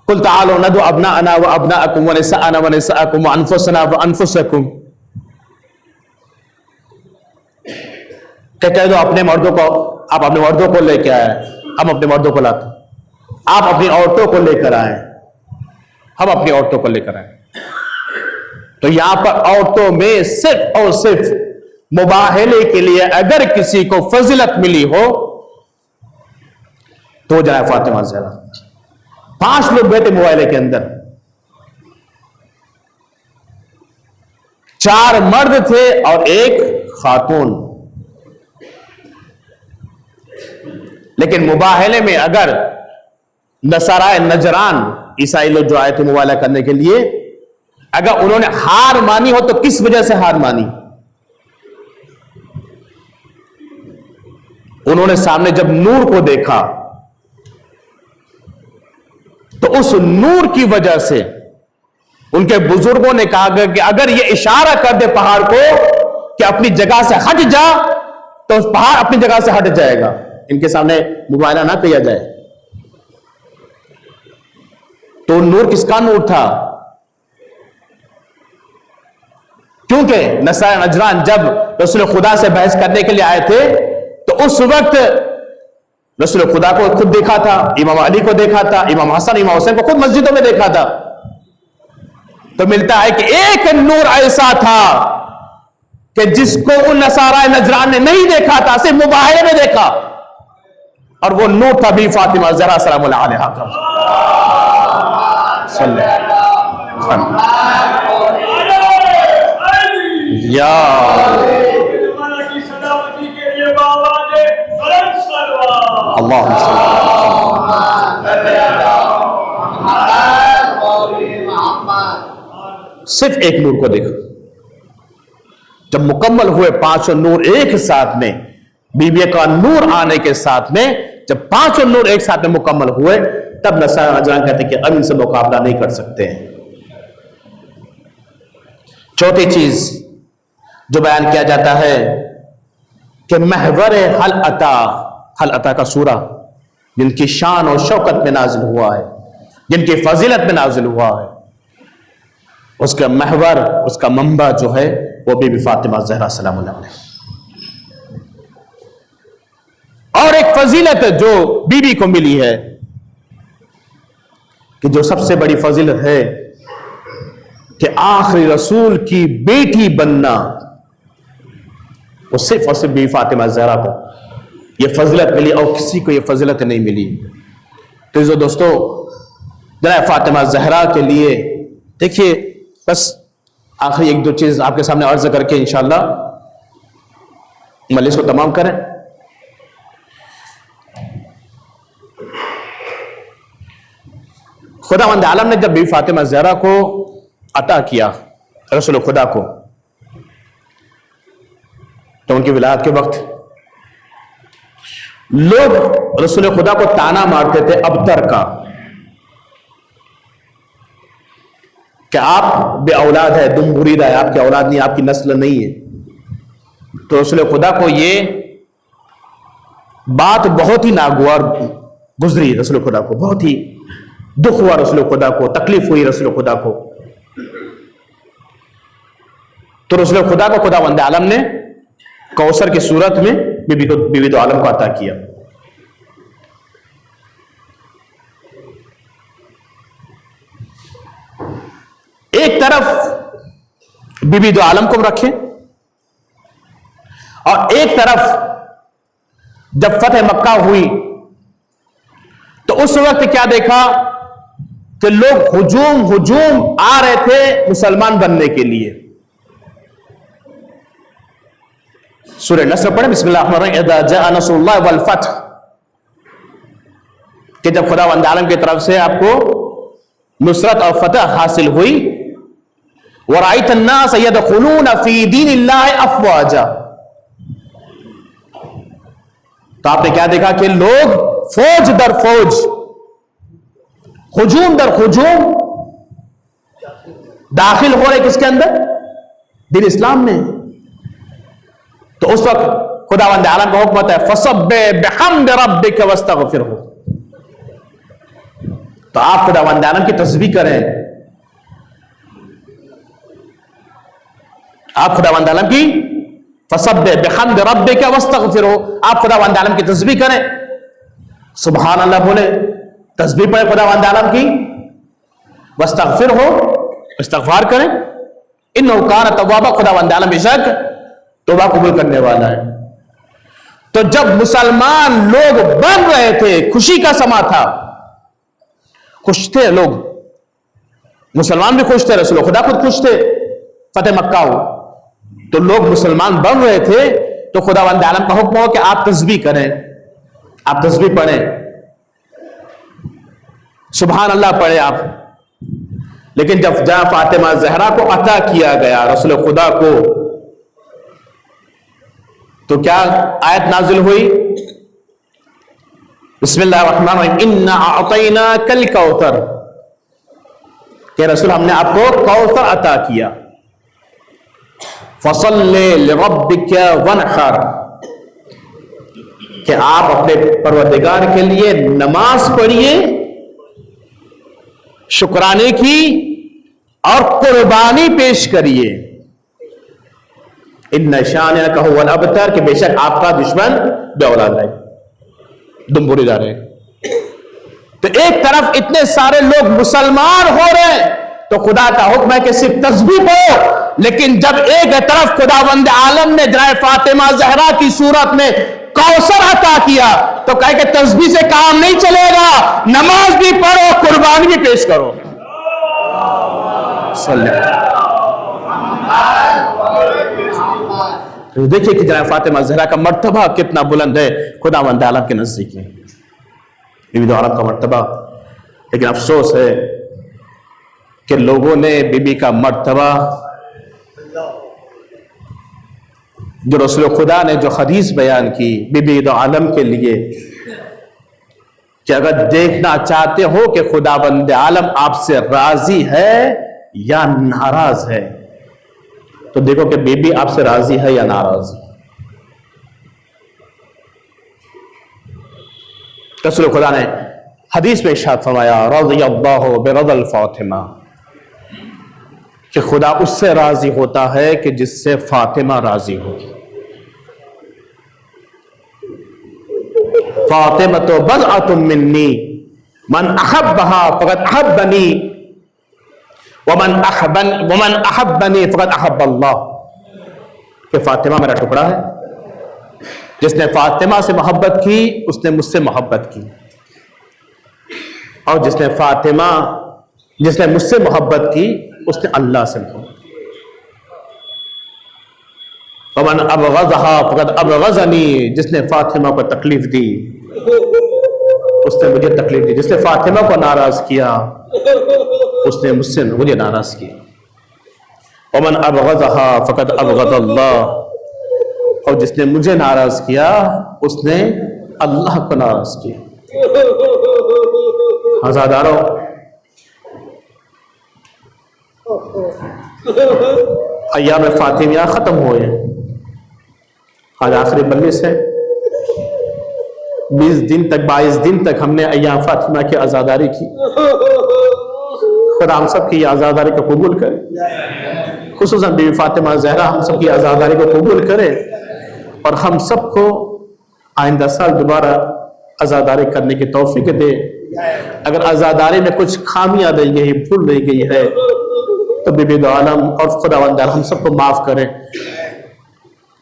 कुल ताअलू नदु अब्नाअना व अब्नाअकुम व निसाअना व निसाअकुम व अनफुसना व अनफुसकुम, कह दो अपने मर्दों को, आप अपने मर्दों को लेकर आए, हम अपने मर्दों को लाते, आप अपनी औरतों को लेकर आए, हम अपनी औरतों को लेकर आए। तो यहां पर औरतों में सिर्फ और सिर्फ मुबाहले के लिए अगर किसी को फजीलत मिली हो तो जनाब फातिमा ज़हरा। 5 लोग बैठे मुबाहले के अंदर, 4 मर्द थे और 1 खातून, लेकिन मुबाहले में अगर नसाराए नजरान ईसाई लोग जो आए थे मुबाहला करने के लिए, अगर उन्होंने हार मानी हो तो किस वजह से हार मानी? उन्होंने सामने जब नूर को देखा तो उस नूर की वजह से उनके बुजुर्गों ने कहा कि अगर ये इशारा कर दे पहाड़ को कि अपनी जगह से हट जा तो उस पहाड़ अपनी जगह से हट जाएगा, इनके सामने मुबाहला ना किया जाए। तो नूर किसका नूर था? क्योंकि नसारा नजरान जब रसूल खुदा से बहस करने के लिए आए थे तो उस वक्त रसूल खुदा को खुद देखा था, इमाम अली को देखा था, इमाम हसन इमाम हुसैन को खुद मस्जिदों में देखा था। तो मिलता है कि एक नूर ऐसा था कि जिसको उन नसारा नजरान ने नहीं देखा था, सिर्फ मुबाहरे में देखा, और वो नूर था भी फातिमा ज़हरा सलाम अलैहा का। या अल्लाह सिर्फ एक नूर को देखा। जब मुकम्मल हुए पांचों नूर एक साथ में, बीबी का नूर आने के साथ में, जब पांचों नूर एक साथ में मुकम्मल हुए, तब नसारा नजरान कहते हैं कि अब इनसे मुकाबला नहीं कर सकते हैं। चौथी चीज जो बयान किया जाता है कि महवर हल अता का सूरा, जिनकी शान और शौकत में नाजिल हुआ है, जिनकी फजीलत में नाजिल हुआ है, उसका महवर, उसका मंबा जो है वो बीबी फातिमा ज़हरा सलाम अलैहा। और एक फजीलत जो बीबी को मिली है कि जो सबसे बड़ी फजीलत है कि आखिरी रसूल की बेटी बनना, वो सिर्फ और सिर्फ बीबी फातिमा ज़हरा को ये फजीलत मिली और किसी को ये फजीलत नहीं मिली। तो जो दोस्तों, जनाब फातिमा ज़हरा के लिए देखिए, बस आखिरी एक दो चीज आपके सामने अर्ज करके इंशाअल्लाह मजलिस को तमाम करें। खुदावंद आलम ने जब बीबी फातिमा ज़हरा को अता किया रसूल खुदा को, तो उनकी विलायत के वक्त लोग रसूल खुदा को ताना मारते थे अबतर का, कि आप बे औलाद है, दुम बुरीदा है, आपकी औलाद नहीं, आपकी नस्ल नहीं है। तो रसूल खुदा को ये बात बहुत ही नागवार गुजरी, रसूल खुदा को बहुत ही दुख हुआ, रसूल खुदा को तकलीफ हुई रसूल खुदा को। तो रसूल खुदा को खुदावंद आलम ने कौसर की सूरत में बीबी तो आलम को अता किया। एक तरफ बीबी दो आलम को रखें और एक तरफ जब फतेह मक्का हुई तो उस वक्त क्या देखा कि लोग हुजूम आ रहे थे मुसलमान बनने के लिए। सूरह नस्र पढ़े, बिस्मिल्लाहिर्रहमानिर्रहीम, इज़ा जाअ नस्रुल्लाह वल फतह, कि जब खुदावंद आलम की तरफ से आपको नुसरत और फतह हासिल हुई, वराइत अन्नास यदखुलून फी दीनिल्लाहि अफ़वाजा, तो आपने क्या देखा कि लोग फौज दर फौज, हुजूम दर हुजूम दाखिल हो रहे किसके अंदर? दीन इस्लाम में। तो उस वक्त खुदावंद आलम का हुक्म होता है फसब्बिह बिहम्दि रब्बिक वस्तगफिरहु, तो आप खुदावंद आलम की तस्बीह करें, आप खुदावंद आलम की फसब्बिह बिहम्दि रब्बिक वस्तगफिरहु, आप खुदावंद आलम की तस्बीह करें, सुभान अल्लाह बोले, तस्बीह पढ़े खुदावंद आलम की, वस्तगफिरहु, इस्तिगफार करें, इन्नहु कान तव्वाबा, खुदावंद आलम बेशक तौबा कबूल करने वाला है। तो जब मुसलमान लोग बन रहे थे, खुशी का समा था, खुश थे लोग, मुसलमान भी खुश थे, रसूल खुदा खुद खुश थे, फतेह मक्का हो, तो लोग मुसलमान बन रहे थे, तो खुदावंद आलम का हुक्म हो कि आप तस्बीह करें, आप तस्बीह पढ़ें, सुभान अल्लाह पढ़े आप। लेकिन जब जहां फातिमा ज़हरा को अता किया गया रसूल खुदा को, तो क्या आयत नाजिल हुई? बिस्मिल्लाहिर्रहमानिर्रहीम, इन्ना अअतैनाकल कौसर, कि रसूल हमने आपको कौसर अता किया, फसल्लि लिरब्बिका वनहर, कि आप अपने परवरदिगार के लिए नमाज पढ़िए, शुक्राने की और कुर्बानी पेश करिए। इन्ना शानिअक हुवल अबतर, कि बेशक आपका दुश्मन बे औलाद है। दुम बुरे जा रहे हैं। तो एक तरफ इतने सारे लोग मुसलमान हो रहे हैं, तो खुदा का हुक्म है कि सिर्फ तस्बीह पढ़ो, लेकिन जब एक तरफ खुदावंद आलम ने जनाब फातिमा ज़हरा की सूरत में कौसर अता किया, तो कहे कि तस्बीह से काम नहीं चलेगा, नमाज भी पढ़ो, कुर्बानी भी पेश करो। तो देखिए कि जनाब फातिमा ज़हरा का मर्तबा कितना बुलंद है खुदावंद आलम के नजदीक में, बीबी दो आलम का मर्तबा। लेकिन अफसोस है कि लोगों ने बीबी का मर्तबा, जो रसूल खुदा ने जो हदीस बयान की बीबी दो आलम के लिए, कि अगर देखना चाहते हो कि खुदावंद आलम आपसे राजी है या नाराज है, तो देखो कि बीबी आपसे राजी है या नाराज। रसूल खुदा ने हदीस में इरशाद फरमाया, रज़ियल्लाहु बिरज़ल फातिमा, कि खुदा उससे राजी होता है कि जिससे फातिमा राजी हो। फातिमा तो बज़अतुम मिन्नी, मन अहब्बहा फ़क़द अहब्बनी, वमन अहब्बनी फ़क़द अहब्बल्लाह, कि फातिमा मेरा टुकड़ा है, जिसने फातिमा से मोहब्बत की उसने मुझसे मोहब्बत की, और जिसने मुझसे मोहब्बत की उसने अल्लाह से मोहब्बत की। वमन अबग़ज़हा फ़क़द अबग़ज़नी, जिसने फातिमा को तकलीफ दी उसने मुझे तकलीफ दी, जिसने फातिमा को नाराज किया उसने मुझे नाराज किया। वमन अबग़ज़हा फ़क़द अबग़ज़ल्लाह, और जिसने मुझे नाराज किया उसने अल्लाह को नाराज किया। आज़ादारों, अय्याम फातिमिया खत्म हुए, आज आखिरी मजलिस है। 22 दिन तक हमने अय्याम फातिमा की आज़ादारी की। खुदा हम सब की आज़ादारी को कबूल करे, खुसूसन बीवी फातिमा ज़हरा हम सब की आज़ादारी को कबूल करे, और हम सबको आइंदा साल दोबारा आज़ादारी करने की तौफीक दे। अगर आज़ादारी में कुछ खामियां रह गई, भूल रह गई है, तो बीबी दो आलम और खुदावंद हम सबको माफ करें।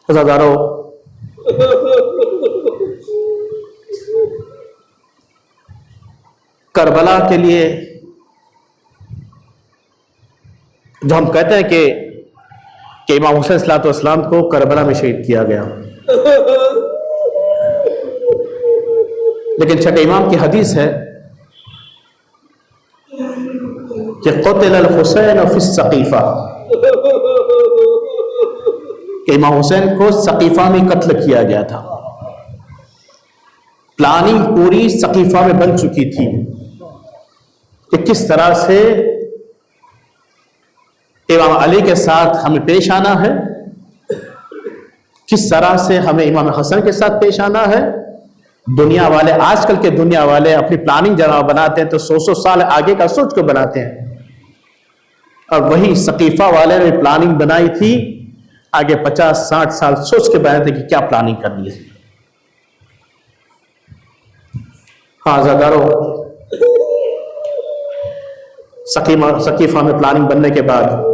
आज़ादारों, करबला के लिए जो हम कहते हैं कि इमाम हुसैन सलातो-व-सलाम को करबला में शहीद किया गया, लेकिन छठे इमाम की हदीस है कि क़ुतिल हुसैन फी सक़ीफ़ा, इमाम हुसैन को सक़ीफ़ा में कत्ल किया गया था। प्लानिंग पूरी सक़ीफ़ा में बन चुकी थी कि किस तरह से इमाम अली के साथ हमें पेश आना है, किस तरह से हमें इमाम हसन के साथ पेश आना है। दुनिया वाले, आजकल के दुनिया वाले अपनी प्लानिंग जरा बनाते हैं तो 100 साल आगे का सोच को बनाते हैं, और वही सक़ीफ़ा वाले ने प्लानिंग बनाई थी आगे 50-60 साल सोच के बनाए थे कि क्या प्लानिंग करनी है। हाँ ज़ादारों, सक़ीफ़ा में प्लानिंग बनने के बाद,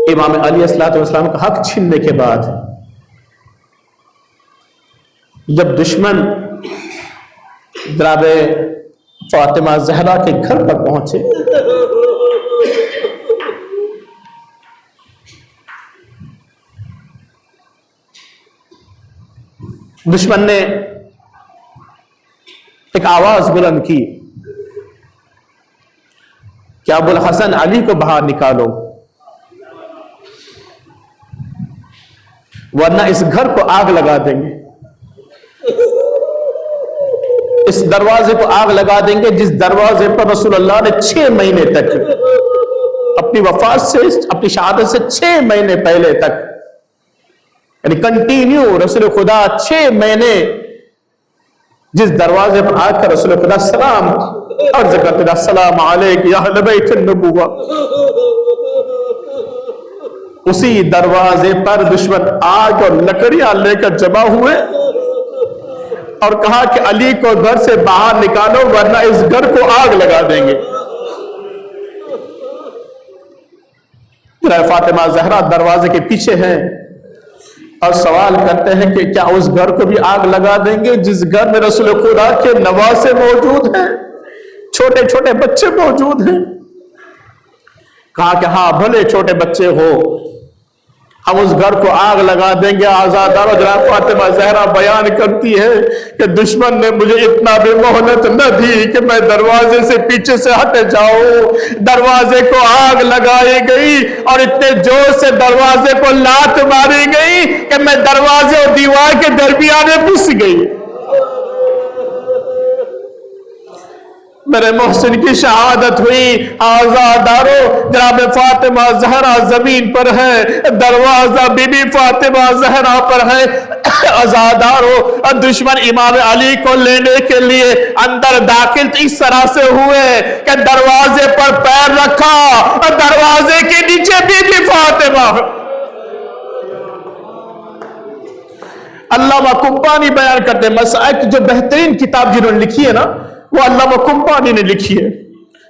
इमाम अली अलैहिस्सलाम का हक छीनने के बाद, जब दुश्मन जनाब फातिमा ज़हरा के घर पर पहुंचे, दुश्मन ने एक आवाज बुलंद की कि अबुल हसन अली को बाहर निकालो, वरना इस घर को आग लगा देंगे, इस दरवाजे को आग लगा देंगे जिस दरवाजे पर रसूलुल्लाह ने 6 महीने तक, अपनी वफात से, अपनी शहादत से 6 महीने पहले तक, यानी कंटिन्यू रसूल खुदा 6 महीने जिस दरवाजे पर आकर रसूल खुदा सलाम अर्ज करते थे, अस्सलाम अलैक या अहल बैत नबुव्वा, उसी दरवाजे पर दुश्मन आग और लकड़ियां लेकर जमा हुए और कहा कि अली को घर से बाहर निकालो वरना इस घर को आग लगा देंगे। फातिमा ज़हरा दरवाजे के पीछे हैं और सवाल करते हैं कि क्या उस घर को भी आग लगा देंगे जिस घर में रसूल खुदा के नवासे मौजूद हैं, छोटे छोटे बच्चे मौजूद हैं। कहा कि हाँ भले छोटे बच्चे हो, हम उस घर को आग लगा देंगे। आजादारो जनाब फातिमा ज़हरा बयान करती है कि दुश्मन ने मुझे इतना भी मोहलत न दी कि मैं दरवाजे से पीछे से हट जाऊं। दरवाजे को आग लगाई गई और इतने जोर से दरवाजे को लात मारी गई कि मैं दरवाजे और दीवार के दरमियान में घुस गई। मेरे मोहसिन की शहादत हुई। आजादारो जनाब फातिमा ज़हरा जमीन पर है, दरवाजा बीबी फातिमा ज़हरा पर है। आजादारो दुश्मन इमाम अली को लेने के लिए अंदर दाखिल इस तरह से हुए कि दरवाजे पर पैर रखा और दरवाजे के नीचे बीबी फातिमा। अल्लामा कुब्बानी बयान करते हैं, मसाइक जो बेहतरीन किताब जिन्होंने लिखी है ना वो अल्लामा कुब्बानी ने लिखी है,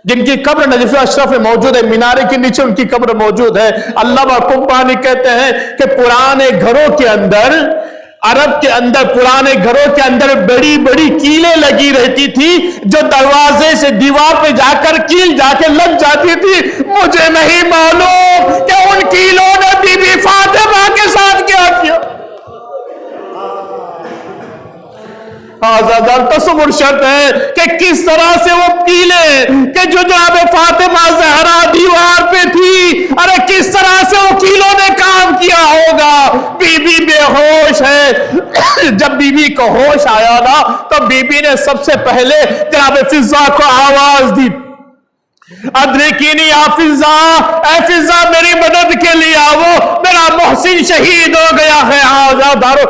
जिनकी कब्र नजफ अशरफ में मौजूद है, मीनारे के नीचे उनकी कब्र मौजूद है। अल्लामा कुब्बानी कहते हैं कि पुराने घरों के अंदर, अरब के अंदर पुराने घरों के अंदर बड़ी बड़ी कीलें लगी रहती थी जो दरवाजे से दीवार पे जाकर कील जाके लग जाती थी। मुझे नहीं मालूम कि उन कीलों ने बीबी फातिमा के साथ क्या किया। आजादार तस्वुर शर्त है कि किस तरह से वो कीले कि जो जनाब फातिमा ज़हरा दीवार पे थी, अरे किस तरह से वो कीलों ने काम किया होगा। बीबी बेहोश है। जब बीबी को होश आया ना तो बीबी ने सबसे पहले जनाब फिजा को आवाज दी, अदरिकीनी फिजा, ऐ फिजा मेरी मदद के लिए आओ, मेरा मोहसिन शहीद हो गया है। आजादारो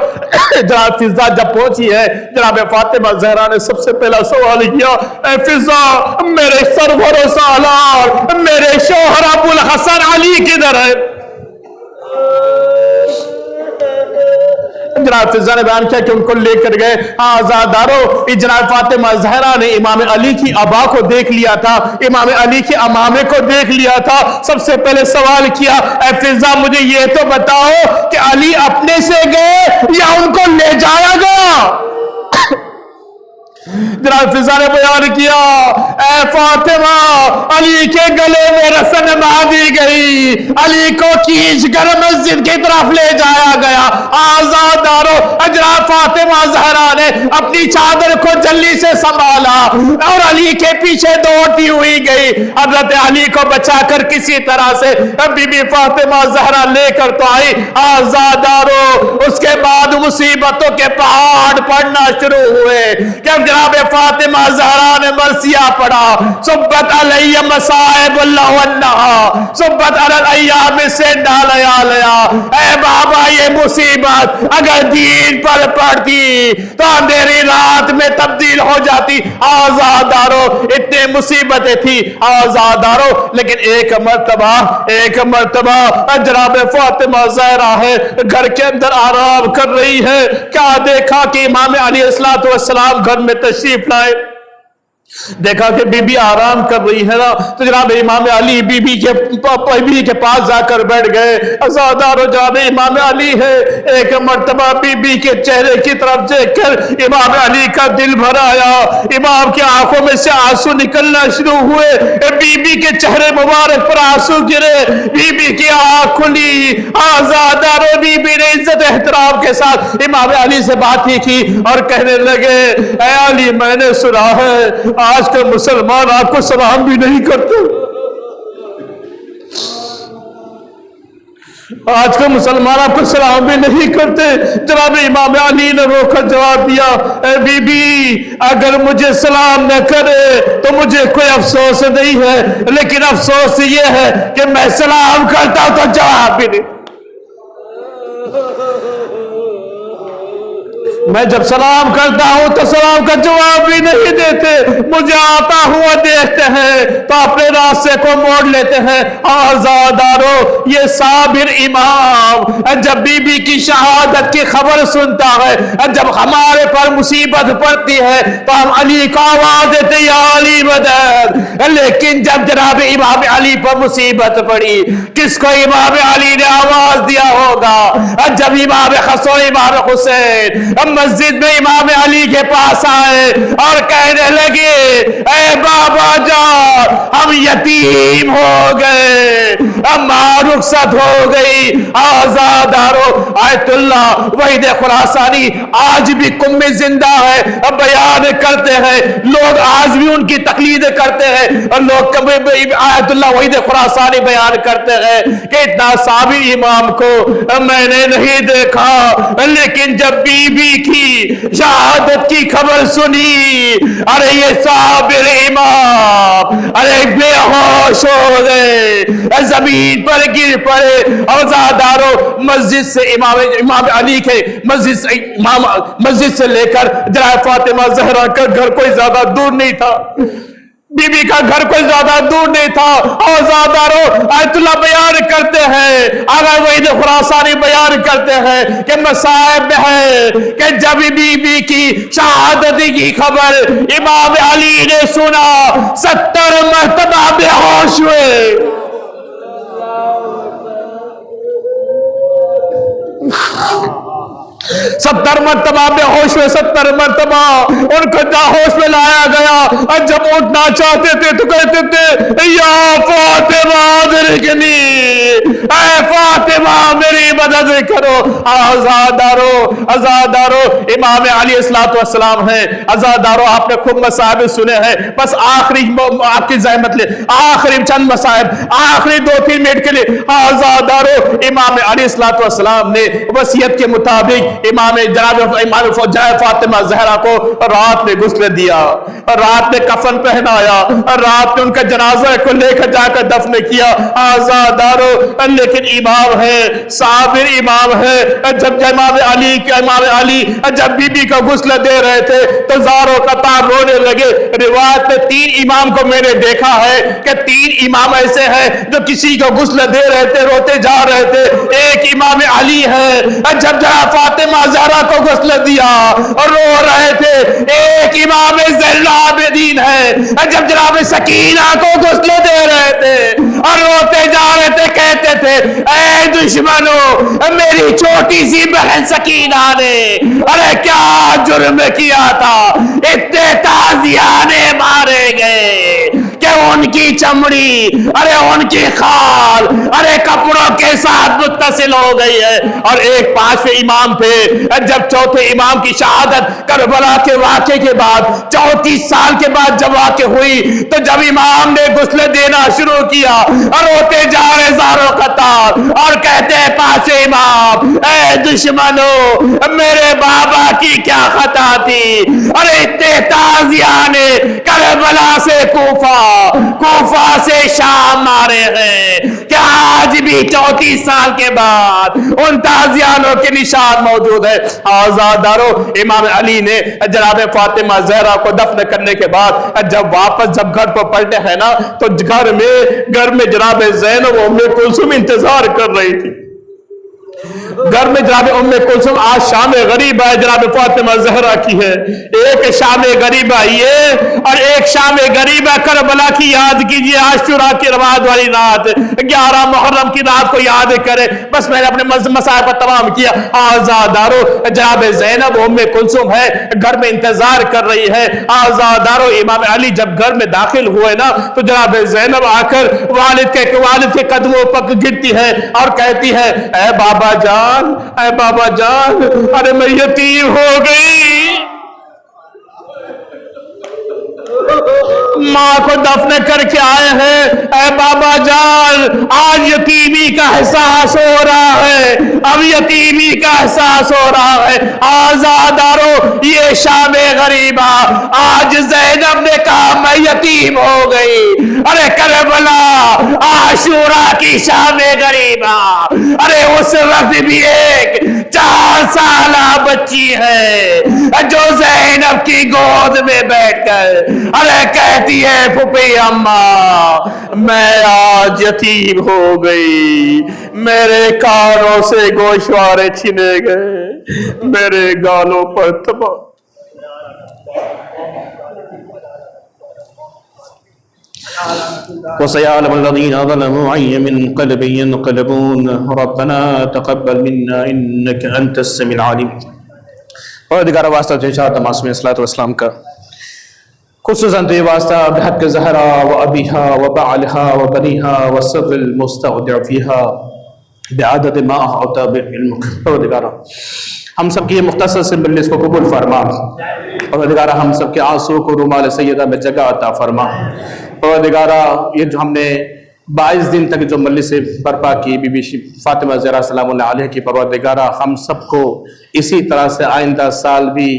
जनाब फिजा जब पहुंची है, जनाब फातिमा ज़हरा ने सबसे पहला सवाल किया, ऐ फिजा मेरे सरवर सालार मेरे शोहर अबुल हसन अली किधर है। जनाब फिजा ने बयान किया कि उनको लेकर गए। आजादारो जनाब फातिमा ज़हरा ने इमाम अली की अबा को देख लिया था, इमाम अली के अमामे को देख लिया था। सबसे पहले सवाल किया, ऐ फिजा मुझे ये तो बताओ कि अली अपने से गए या उनको ले जाया गया। जनाब फिजा ने बयान किया, ऐ फातिमा अली के गले में रस्म बांधी गई, अली को खींच कर मस्जिद की तरफ ले जाया गया। आजादारो जनाब फातिमा ज़हरा ने अपनी चादर को जल्दी से संभाला और अली के पीछे दौड़ती हुई गई। हजरत अली को बचाकर किसी तरह से बीबी फातिमा ज़हरा लेकर तो आई। आजादारो उसके बाद मुसीबतों के पहाड़ पड़ना शुरू हुए। क्या जनाब फातिमा ज़हरा ने मरसिया पढ़ा, सुब्बत अलैया मसाइबुल्लाह वन्नहा, सुब्बत अलल अय्याम से डालया लया। ऐ बाबा ये मुसीबत अगर दीन पर पड़ती तो अंधेरी रात में तब्दील हो जाती। आजादारो इतने मुसीबतें थी आजादारो, लेकिन एक मर्तबा जनाब फातिमा ज़हरा है घर के अंदर आराम कर रही है। क्या देखा कि इमाम अली अलैहिस्सलातु वस्सलाम घर में तशरीफ लाए। देखा कि बीबी आराम कर रही है ना, तो जनाब इमाम अली बीबी के पास जाकर बैठ गए। आजादारो जनाब इमाम अली है। एक मर्तबा बीबी के चेहरे की तरफ देखकर इमाम अली का दिल भर आया, इमाम की आंखों में से आंसू निकलना शुरू हुए। बीबी के चेहरे मुबारक पर आंसू गिरे, बीबी की आंख खुली। आजादारो बीबी ने इज्जत एहतराम के साथ इमाम अली से बात की और कहने लगे, ऐ अली मैंने सुना है आजकल मुसलमान आपको सलाम भी नहीं करते, आजकल मुसलमान आपको सलाम भी नहीं करते। जनाब इमाम अली ने रोकर जवाब दिया, ए बीबी अगर मुझे सलाम न करे तो मुझे कोई अफसोस नहीं है, लेकिन अफसोस ये है कि मैं सलाम करता तो जवाब भी नहीं। मैं जब सलाम करता हूं तो सलाम का जवाब भी नहीं देते, मुझे आता हुआ देखते हैं तो अपने रास्ते को मोड़ लेते हैं। आजादारो, ये साबिर इमाम जब बीबी की शहादत की खबर सुनता है, जब हमारे पर मुसीबत पड़ती है तो हम अली को आवाज देते या अली मदद। लेकिन जब जनाब इमाम अली पर मुसीबत पड़ी, किसको इमाम अली ने आवाज दिया होगा? जब इमाम हसन इमाम हुसैन मस्जिद में इमाम अली के पास आए और कहने लगे, ए बाबा जान, हम यतीम हो गए, अब मां रुखसत हो गई। आजादारो, आयतुल्लाह वहीद खुरासानी आज भी कुम में जिंदा है, अब बयान करते हैं, लोग आज भी उनकी तकलीद करते हैं और लोग आयतुल्लाह वहीद खुरासानी बयान करते हैं कि इतना साबिर इमाम को मैंने नहीं देखा, लेकिन जब बीबी की शहादत की खबर सुनी, अरे ये साबिर इमाम अरे बेहोश हो गए, जमीन पर गिर पड़े। औजादारों, मस्जिद से इमाम अली के मस्जिद से लेकर जनाब फातिमा ज़हरा का घर कोई ज्यादा दूर नहीं था, बीबी का घर कोई ज्यादा दूर नहीं था। औजादारों, आयतुल्लाह बयान करते हैं, आगा वहीद खुरासानी बयान करते हैं कि मसाइब में है कि जब बीबी की शहादत की खबर इमाम अली ने सुना, 70 मरतबा बेहोश हुए। 70 मरतबा बेहोश हुए, 70 मरतबा उनको होश में लाया गया और जब उठना चाहते थे तो कहते थे या फातिमा अदरिकनी, ऐ फातिमा मेरी मदद करो। आजादारो, इमाम अली अस्सलाम है। आजादारो, आपने खूब मसाइब सुने हैं, बस आखिरी आपकी ज़हमत ले, आखिरी चंद मसाइब, आखिरी 2-3 मिनट के लिए। आजादारो, इमाम अली अस्सलाम ने वसीयत के मुताबिक इमाम फातिमा ज़हरा को रात में गुस्ल दिया, रात में कफन पहनाया, रात में उनका जनाजा को लेकर जाकर दफन किया। आजादारो, लेकिन इमाम है, साबिर इमाम है। जब इमाम अली जब बीबी को गुस्ल दे रहे थे तो ज़ारो कतार रोने लगे। रिवायत में 3 इमाम को मैंने देखा है कि 3 इमाम ऐसे हैं जो किसी को गुस्ल दे रहे थे, रोते जा रहे थे। एक इमाम अली है, जब जनाब फातिमा ज़हरा को गुस्ल दिया और रो रहे थे। एक इमाम ज़ैनुल-आबिदीन है, जब जनाब सकीना को गुस्ल दे रहे थे और रोते जा रहे थे, कहते थे ऐ दुश्मनों, मेरी छोटी सी बहन सकीना ने अरे क्या जुर्म किया था, इतने ताजियाने मारे गए कि उनकी चमड़ी, अरे उनकी खाल, अरे कपड़ों के साथ मुत्तसिल हो गई है। और एक 5वें इमाम थे, जब 4थे इमाम की शहादत करबला के वाक़े के बाद 34 साल के बाद जब वाक़े हुई तो जब इमाम ने गुस्ल देना शुरू किया और रोते जा रहे ज़ारो कतार और कहते हैं 5वें इमाम, ऐ दुश्मनों, मेरे बाबा की क्या खता थी, अरे इतने ताजियाने करबला से कोफा से शाम मारे हैं कि आज भी 34 साल के बाद उन ताजियानों के निशान मौजूद है। आजादारो, इमाम अली ने जनाब फातिमा ज़हरा को दफन करने के बाद जब घर पर पलटे हैं ना, तो घर में जनाब ज़ैनब उम्मे कुलसूम इंतजार कर रही थी। घर में जनाब उम्मे कुलसूम आज शाम गरीबा है जनाब फातिमा ज़हरा की है। एक शाम गरीबा ये और एक शाम गरीबा करबला की याद कीजिए। आशुरा की रवाद वाली रात 11 मुहर्रम की रात को याद करे। बस मैंने अपने मसाइब पर तमाम किया। आजादारो, जनाब ज़ैनब उम्मे कुलसूम है, घर में इंतजार कर रही है। आजादारो, इमाम अली जब घर में दाखिल हुए ना तो जनाब ज़ैनब आकर वालिद के कदमों पर गिरती है और कहती है, ऐ बाबा जान, ऐ बाबा जान, अरे मैं यतीम हो गई, मां को दफन करके आए हैं। ऐ बाबा जान, आज यतीमी का एहसास हो रहा है, अब यतीमी का एहसास हो रहा है। आजादारो, ये शाम गरीबा, आज ज़ैनब ने कहा मैं यतीम हो गई। अरे करबला, आशूरा की शाम गरीबा, अरे उस वक्त भी एक 4 साल बच्ची है जो ज़ैनब की गोद में बैठकर अरे कहती है फुफी अम्मा मैं आज यतीम हो गई, मेरे कानों से गोशवारे छिने गए, मेरे गालों पर तबाह। वसयअलमुल्लज़ीना ज़लमू अय्य मुनक़लिबिन यनक़लिबून रब्बना तक़ब्बल मिन्ना इन्नका अंतस-समीउल अलीम। परवरदिगार वास्ता इरशाद मासूम अलैहिस्सलातु वस्सलाम का खुसूसन तो ये वास्ता बिहक़्क़ि ज़हरा व अबीहा व बअलहा व बनीहा व सब्रिल मुस्तौदिअ फ़ीहा बिअदद मा अहता बिइल्मिक। परवरदिगार हम सब की ये मुख्तसर से मजलिस को कबूल फरमा। परवरदिगार हम सब के आंसू को रुमाल सैयदा में जगह अता फरमा। परवरदिगार ये जो हमने 22 दिन तक जो मजलिस बर्पा की बीबी फातिमा ज़हरा सलामुल्लाह अलैहा की, परवरदिगार हम सबको इसी तरह से आइंदा साल भी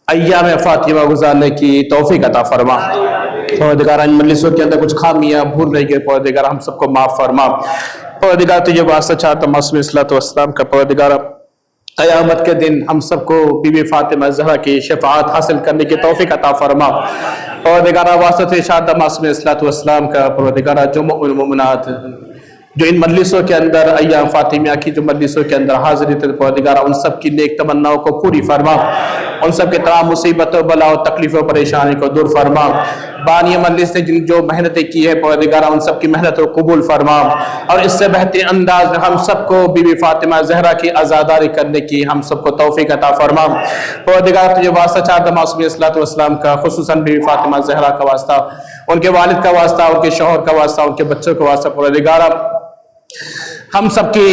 अय्याम फातिमा गुजारने की तौफीक अता फरमा। परवरदिगार इन मजलिसों के अंदर कुछ खामियां भूल रही गए, परवरदिगार हम सबको माफ फरमा। परवरदिगार तुझे वास्ता चाहता मासूम अलैहिस्सलातु वस्सलाम का, परवरदिगार क़यामत के दिन हम सबको बीबी फातिमा ज़हरा की शफ़ाअत हासिल करने की तौफीक अता फरमा। परवरदिगार वास्ता इरशाद मासूम अलैहिस्सलातु वस्सलाम का, परवरदिगार जो मुमिन मुमिनात जो इन मजलिसों के अंदर अय्याम फातिमा की जो मजलिसों के अंदर हाजिर थे, परवरदिगार उन सब की नेक तमन्नाओं को पूरी फरमा, उन सब के तमाम मुसीबतों बलाओं तकलीफों परेशानी को दूर फरमा। बानी मजलिस ने जिन जो मेहनतें की है, परवरदिगार उन सब की मेहनतों को कबूल फरमा और इससे बेहतर अंदाज में हम सबको बीबी फातिमा ज़हरा की आज़ादारी करने की हम सबको तौफीक अता फरमा। परवरदिगार तुझे वास्ता चाहता मासूम अलैहिस्सलातु वस्सलाम का, खुसूसन बीबी फातिमा ज़हरा का वास्ता, उनके वालिद का वास्ता, उनके शौहर का वास्ता, उनके बच्चों का वास्ता, परवरदिगार हम सबकी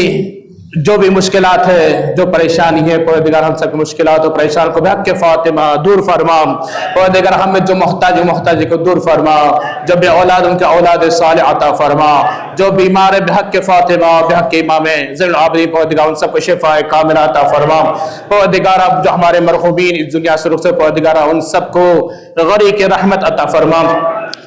जो भी मुश्किलात है, जो परेशानी है, परवरदिगार हम सबकी मुश्किलात और परेशान को बिहक़्क़ि फातिमा दूर फरमा। परवरदिगार हमें जो मोहताजी को दूर फरमा, जो बे औलाद उनके औलाद सालिह अता फरमा, जो बीमार है बिहक़्क़ि फातिमा बिहक़्क़ि इमाम ज़ैनुल आबिदीन, परवरदिगार उन सबको शिफ़ाए कामिला अता फरमा। परवरदिगार जो हमारे मरहूमीन इस दुनिया से रुख़सत, परवरदिगार उन सबको गरीक़ रहमत अता फरमा।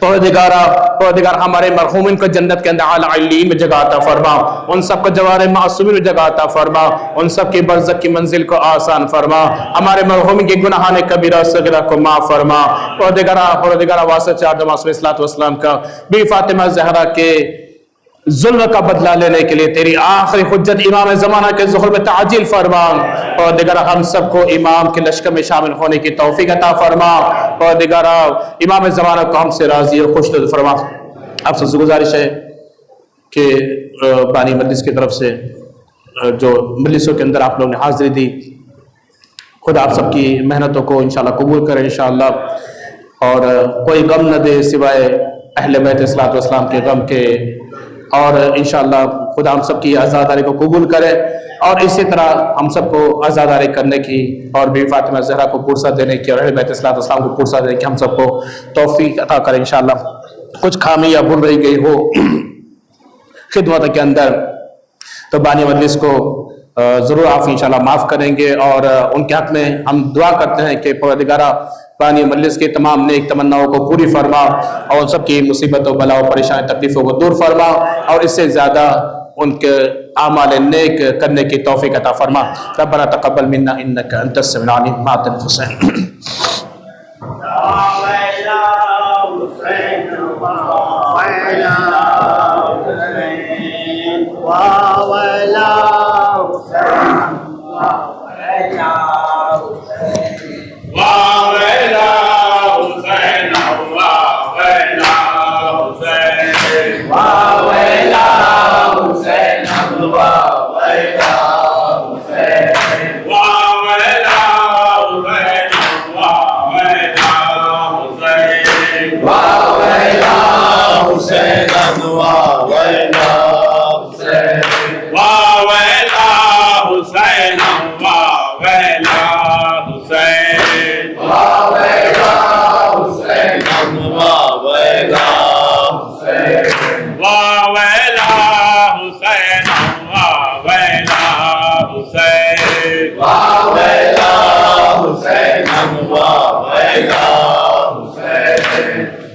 परवरदिगार हमारे मरहूमिन को जन्नत के अंदर आला इल्लीन में जगह अता फरमा, उन सबको जवारे मासूमिन में जगह अता फरमा, उन सब की बरज़ख की मंजिल को आसान फरमा, हमारे मरहूमिन के गुनाहान कबीरा सगीरा को माफ फरमा। परवरदिगार वास्ते चाहता मासूम अलैहिस्सलातु वस्सलाम का, बीबी फातिमा ज़हरा के जुल्म का बदला लेने के लिए तेरी आखिरी हुज्जत इमाम ज़माना के ज़ुहर में ताजिल फरमा। और दिगर हम सबको इमाम के लश्कर में शामिल होने की तौफीक अता फरमा। और दिगर इमाम ज़माना को हमसे राज़ी और खुश फरमा। आपसे गुजारिश है कि बानी मजलिस की तरफ से जो मजलिसों के अंदर आप लोगों ने हाजिरी दी, खुद आप सबकी मेहनतों को इंशाअल्लाह कबूल करें इंशाअल्लाह, और कोई गम न दे सिवाय अहले बैत इस्लात वस्सलाम के गम के, और इंशाअल्लाह खुदा हम सबकी आज़ादारी को कबूल करे और इसी तरह हम सबको आज़ादारी करने की और बीबी फातिमा ज़हरा को फुर्सत देने की और अहले बैत इस्लात वस्सलाम को फुर्सत देने की हम सबको तौफीक अता करें इंशाअल्लाह। कुछ खामी या भूल रही गई हो खिदमत के अंदर तो बानी मजलिस को ज़रूर आप इंशाअल्लाह माफ़ करेंगे, और उनके हक़ में हम दुआ करते हैं कि परवरदिगार बानी मजलिस की तमाम नेक तमन्नाओं को पूरी फरमा और सबकी मुसीबतों बलाओं परेशानी तकलीफ़ों को दूर फरमा और इससे ज़्यादा उनके आमाल नेक करने की तौफीक अता फरमा। रब्बना तक़ब्बल मिन्ना इन्नका अंतस समीउल अलीम। मातल हुसैन।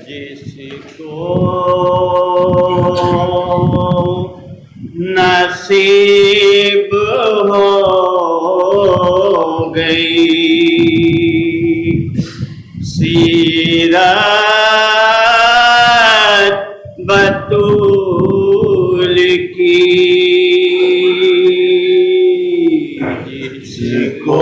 जिसको बतूल की, जिसको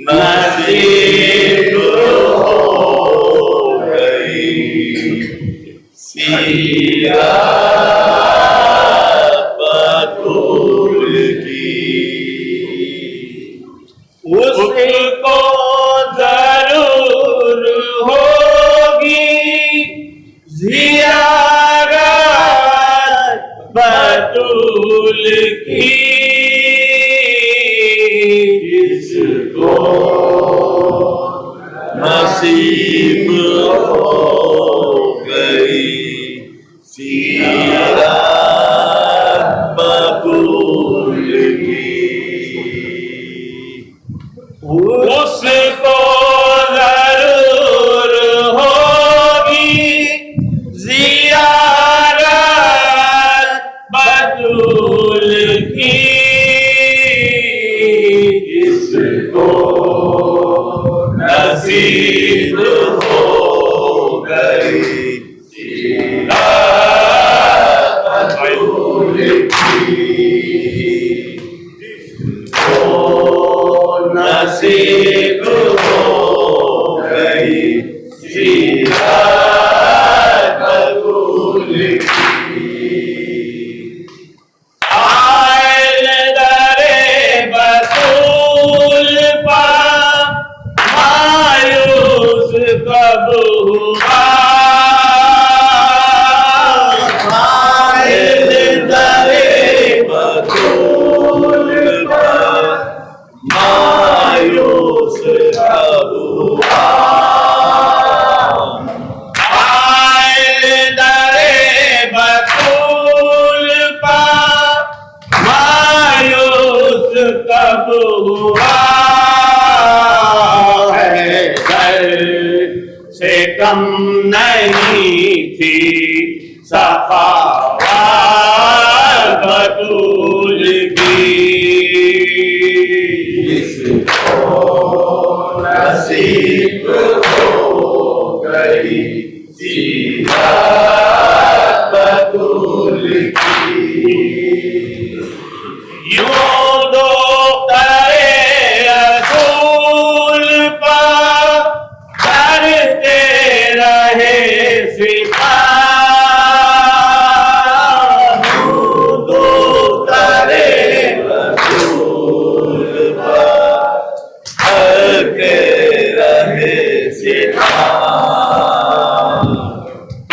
नसीब हो गई सीरत बतूल की, उसको जरूर होगी ज़ियारत बतूल की, जिसको नसीब हो गई सीरत बतूल की, उसको जरूर होगी ज़ियारत बतूल की, जिसको नसीब हो गई सीरत बतूल की, नसीब हो गई सीरत बतूल की, आयल दरे बतूल पा मायूस कब हुआ, आयल दरे बतूल पा मायूस कब हुआ, आयल दरे बतूल पा मायूस कब हुआ, से कम नहीं थी सखावत बतूल की, जिसको नसीब हो गई सीरत बतूल की, यूं दो करे रसूल पर करते रहे सिफात, दो करे रसूल पर करते रहे सिफात,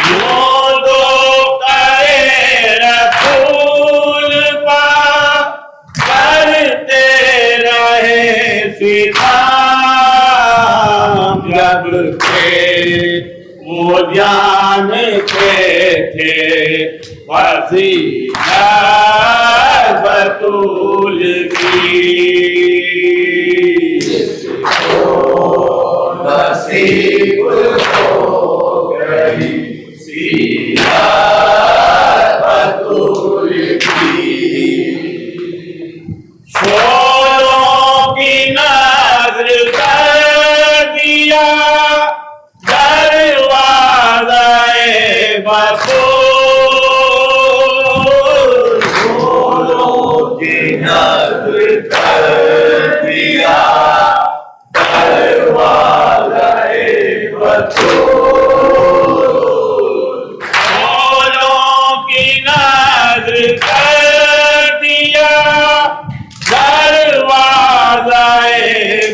यूं दो करे रसूल पर करते रहे सिफात, जब के वो जानते थे फजीलत बतूल की, नसीब हो गई सीरत बतूल की, शोरों की नज़र कर दिया दरवाज़े बतूल, शोरों की नज़र कर दिया दरवाज़े बतूल, शोरों की नज़र कर दिया दरवाज़े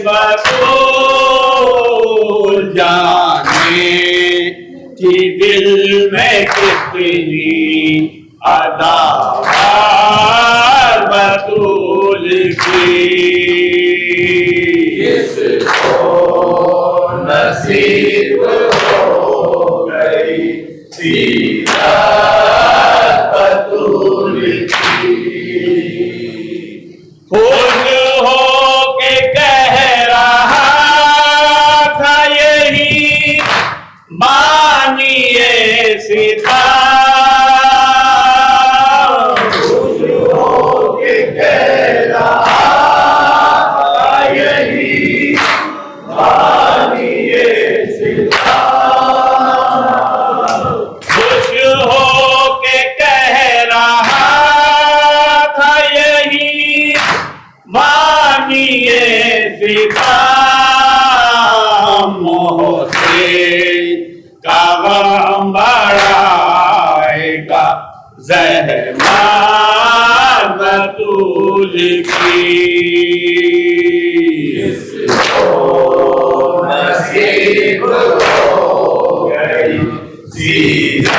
बतूल, जाने कि दिल में कितनी अदावत बतूल की, जिसको नसीब हो गई सीरत बतूल की, खुश हो के कह रहा था यही मानिए सीता, खुश हो के कह रहा था यही मानिए सीता, का गम बढ़ाएगा ज़हमत बतूल की। नसीब हो गई सीरत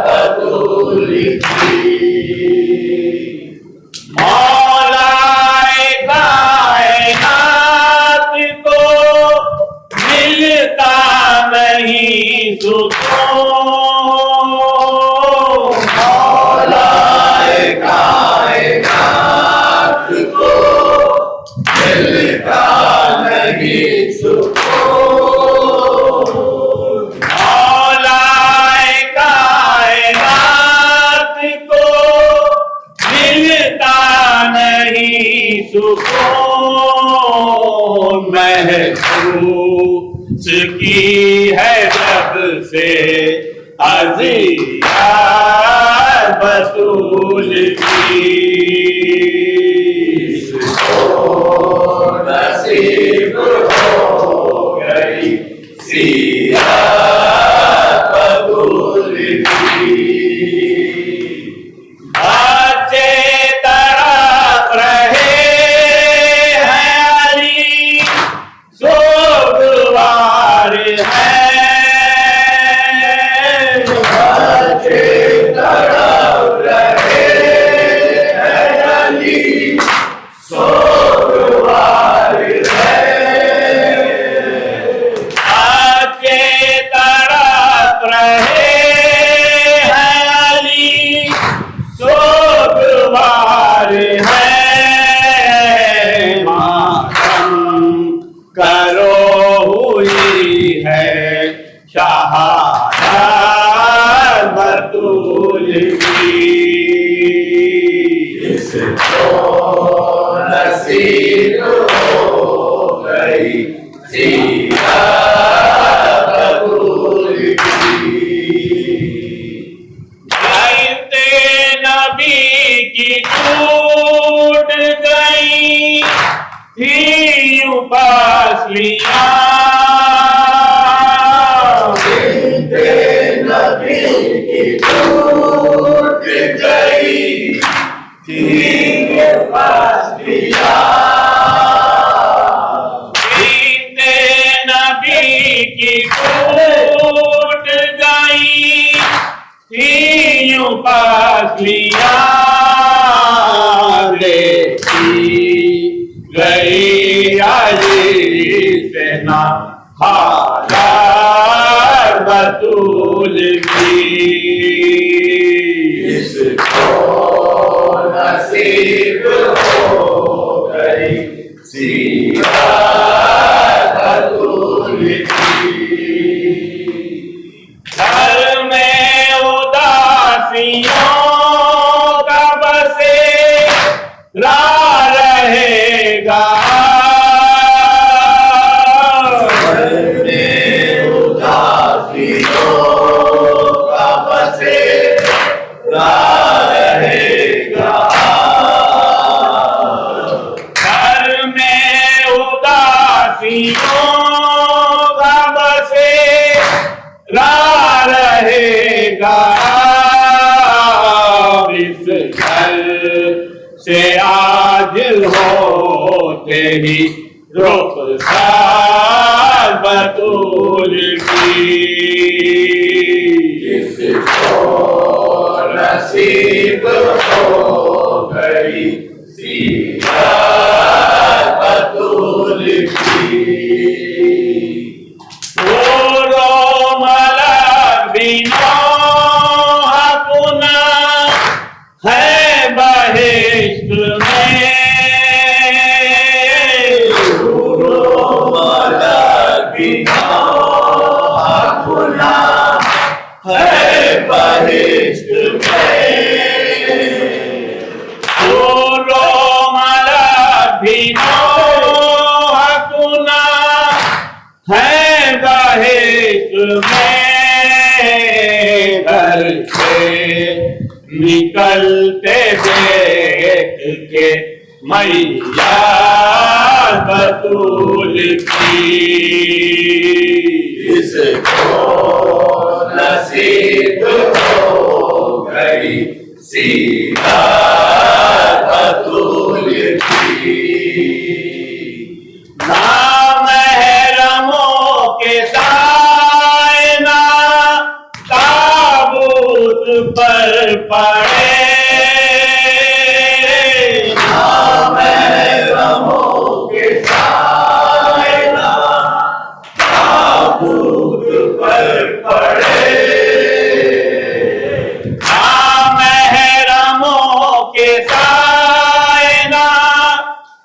बतूल की। मौलाए कायनात को मिलता नहीं सुकून, मौलाए कायनात को मिलता नहीं सुकून, मौलाए कायनात को मिलता नहीं सुकून। महसूस की है सबसे अज़ियत बतूल की। नसीब हो गई सीरत बतूल की। अच्छे तरफ रहे हैं अली सोगवार है, अच्छे तरफ रहे हैं अली सोगवार है, अच्छे तरफ रहे हैं अली सोगवार है। मातम करो हुई है शहादत बतूल की। इसको नसीब हो गई सीरत बतूल की। कहते नबी की टूट गई थी उपासलियां, नबी की टूट गई थी उपासलियां, कहते नबी की टूट गई थी उपासलियां। देखी गई अली से ना हालात बतूल की। इसको नसीब हो गई सीरत बतूल की। घर में उदासियों का बसेरा रहेगा, उदासियों का बसेरा रहेगा, घर में उदासियों का बसेरा रहेगा। इस घर से आज होते ही रुखसार बतूल की। इसको नसीब हो गई सीरत बतूल की। पूरो मलक बिनोह अपना है बहिश्त में, अपना है बहिश्त में, पूरो मलक बिनोह अपना है बहिश्त में। घर से निकलते देख के मैया बतूल की। इसको पर पड़े महरमों के सायना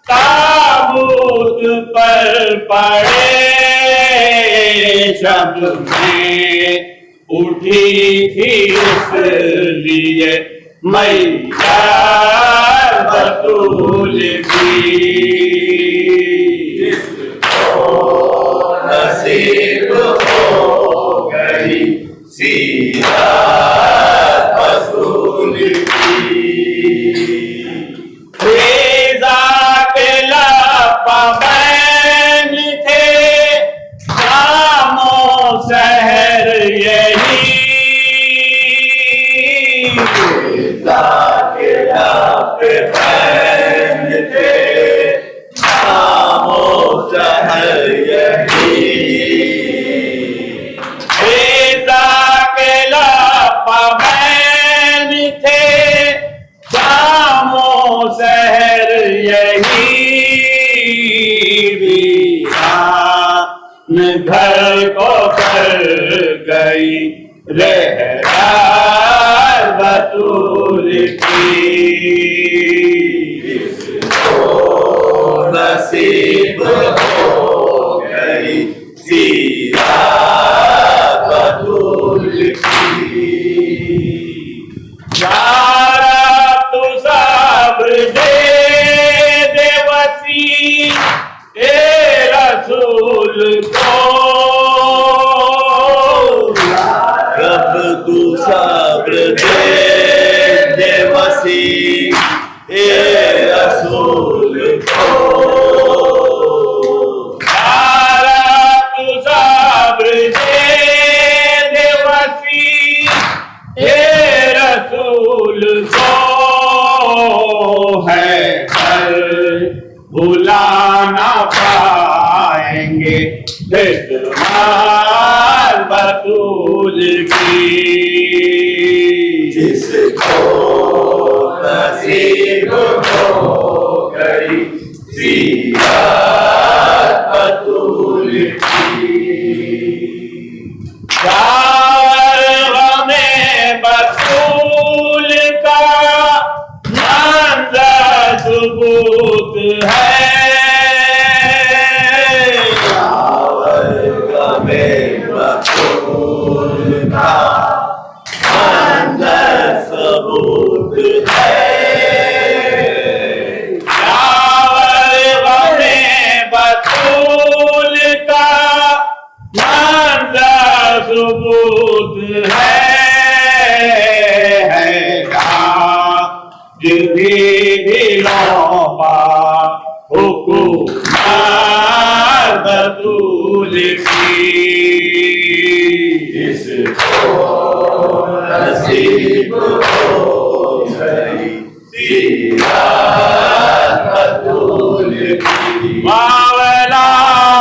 ताबूत पर पड़े शब में उठी थी इसलिए मैया बतूल की नसीब हो गई सीरत बतूल की फिजा के लबैन थे शामो शहर यही के पे बैन थे नामो शहर यही फिजा के लबैन थे शामो शहर यही वीरान घर को कर गई रहरार बतूल की नसीब हो गई सीरत बतूल की यारा तू सब्र दे देवसी ए रसूल को रब तू सब्र दे देवसी ए रसूल को यारा तू सब्र दे देवसी ए रसूल को है कर भुला ना पाएंगे खिदमत बतूल की जिसको नसीब हो गई सीरत बतूल की में बतूल का मंजर सबूत है में बतूल का मंजर सबूत है बतूल का मंजर सबूत है जिंदगी दिलों पा हुकूमत बतूल की इसको नसीब हो गई सीरत बतूल की वावला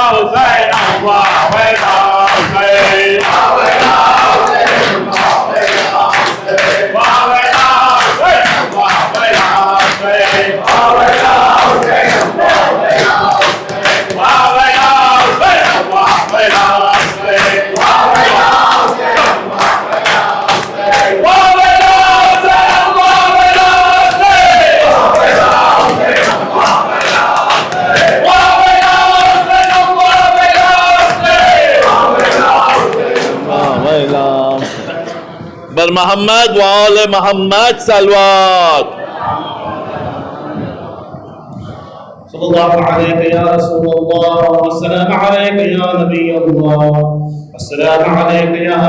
हुसैन वावला हुसैन वावला हुसैन वावला हुसैन वावला हुसैन वावला हुसैन वावला हुसैन वावला हुसैन वावला हुसैन वावला हुसैन वावला हुसैन वावला हुसैन वावला हुसैन वावला बर मोहम्मद वाले मोहम्मद सलवात सल्लल्लाहु अलैहि या रसूल अल्लाह वस्सलाम अलैका या नबी अल्लाह अस्सलाम अलैका या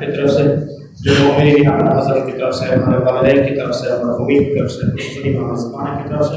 की तरफ से जो मोमिनीन अपना हज़रत की तरफ से हमारे वालिदैन की तरफ से हमारे उम्मीद की तरफ से मुस्लिम ज़माने की तरफ से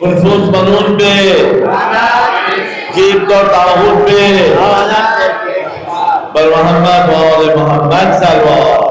कुलफूस बनून पे जीप तो ताहूर पे बर मोहम्मद वाले मोहम्मद सल्लल्लाहु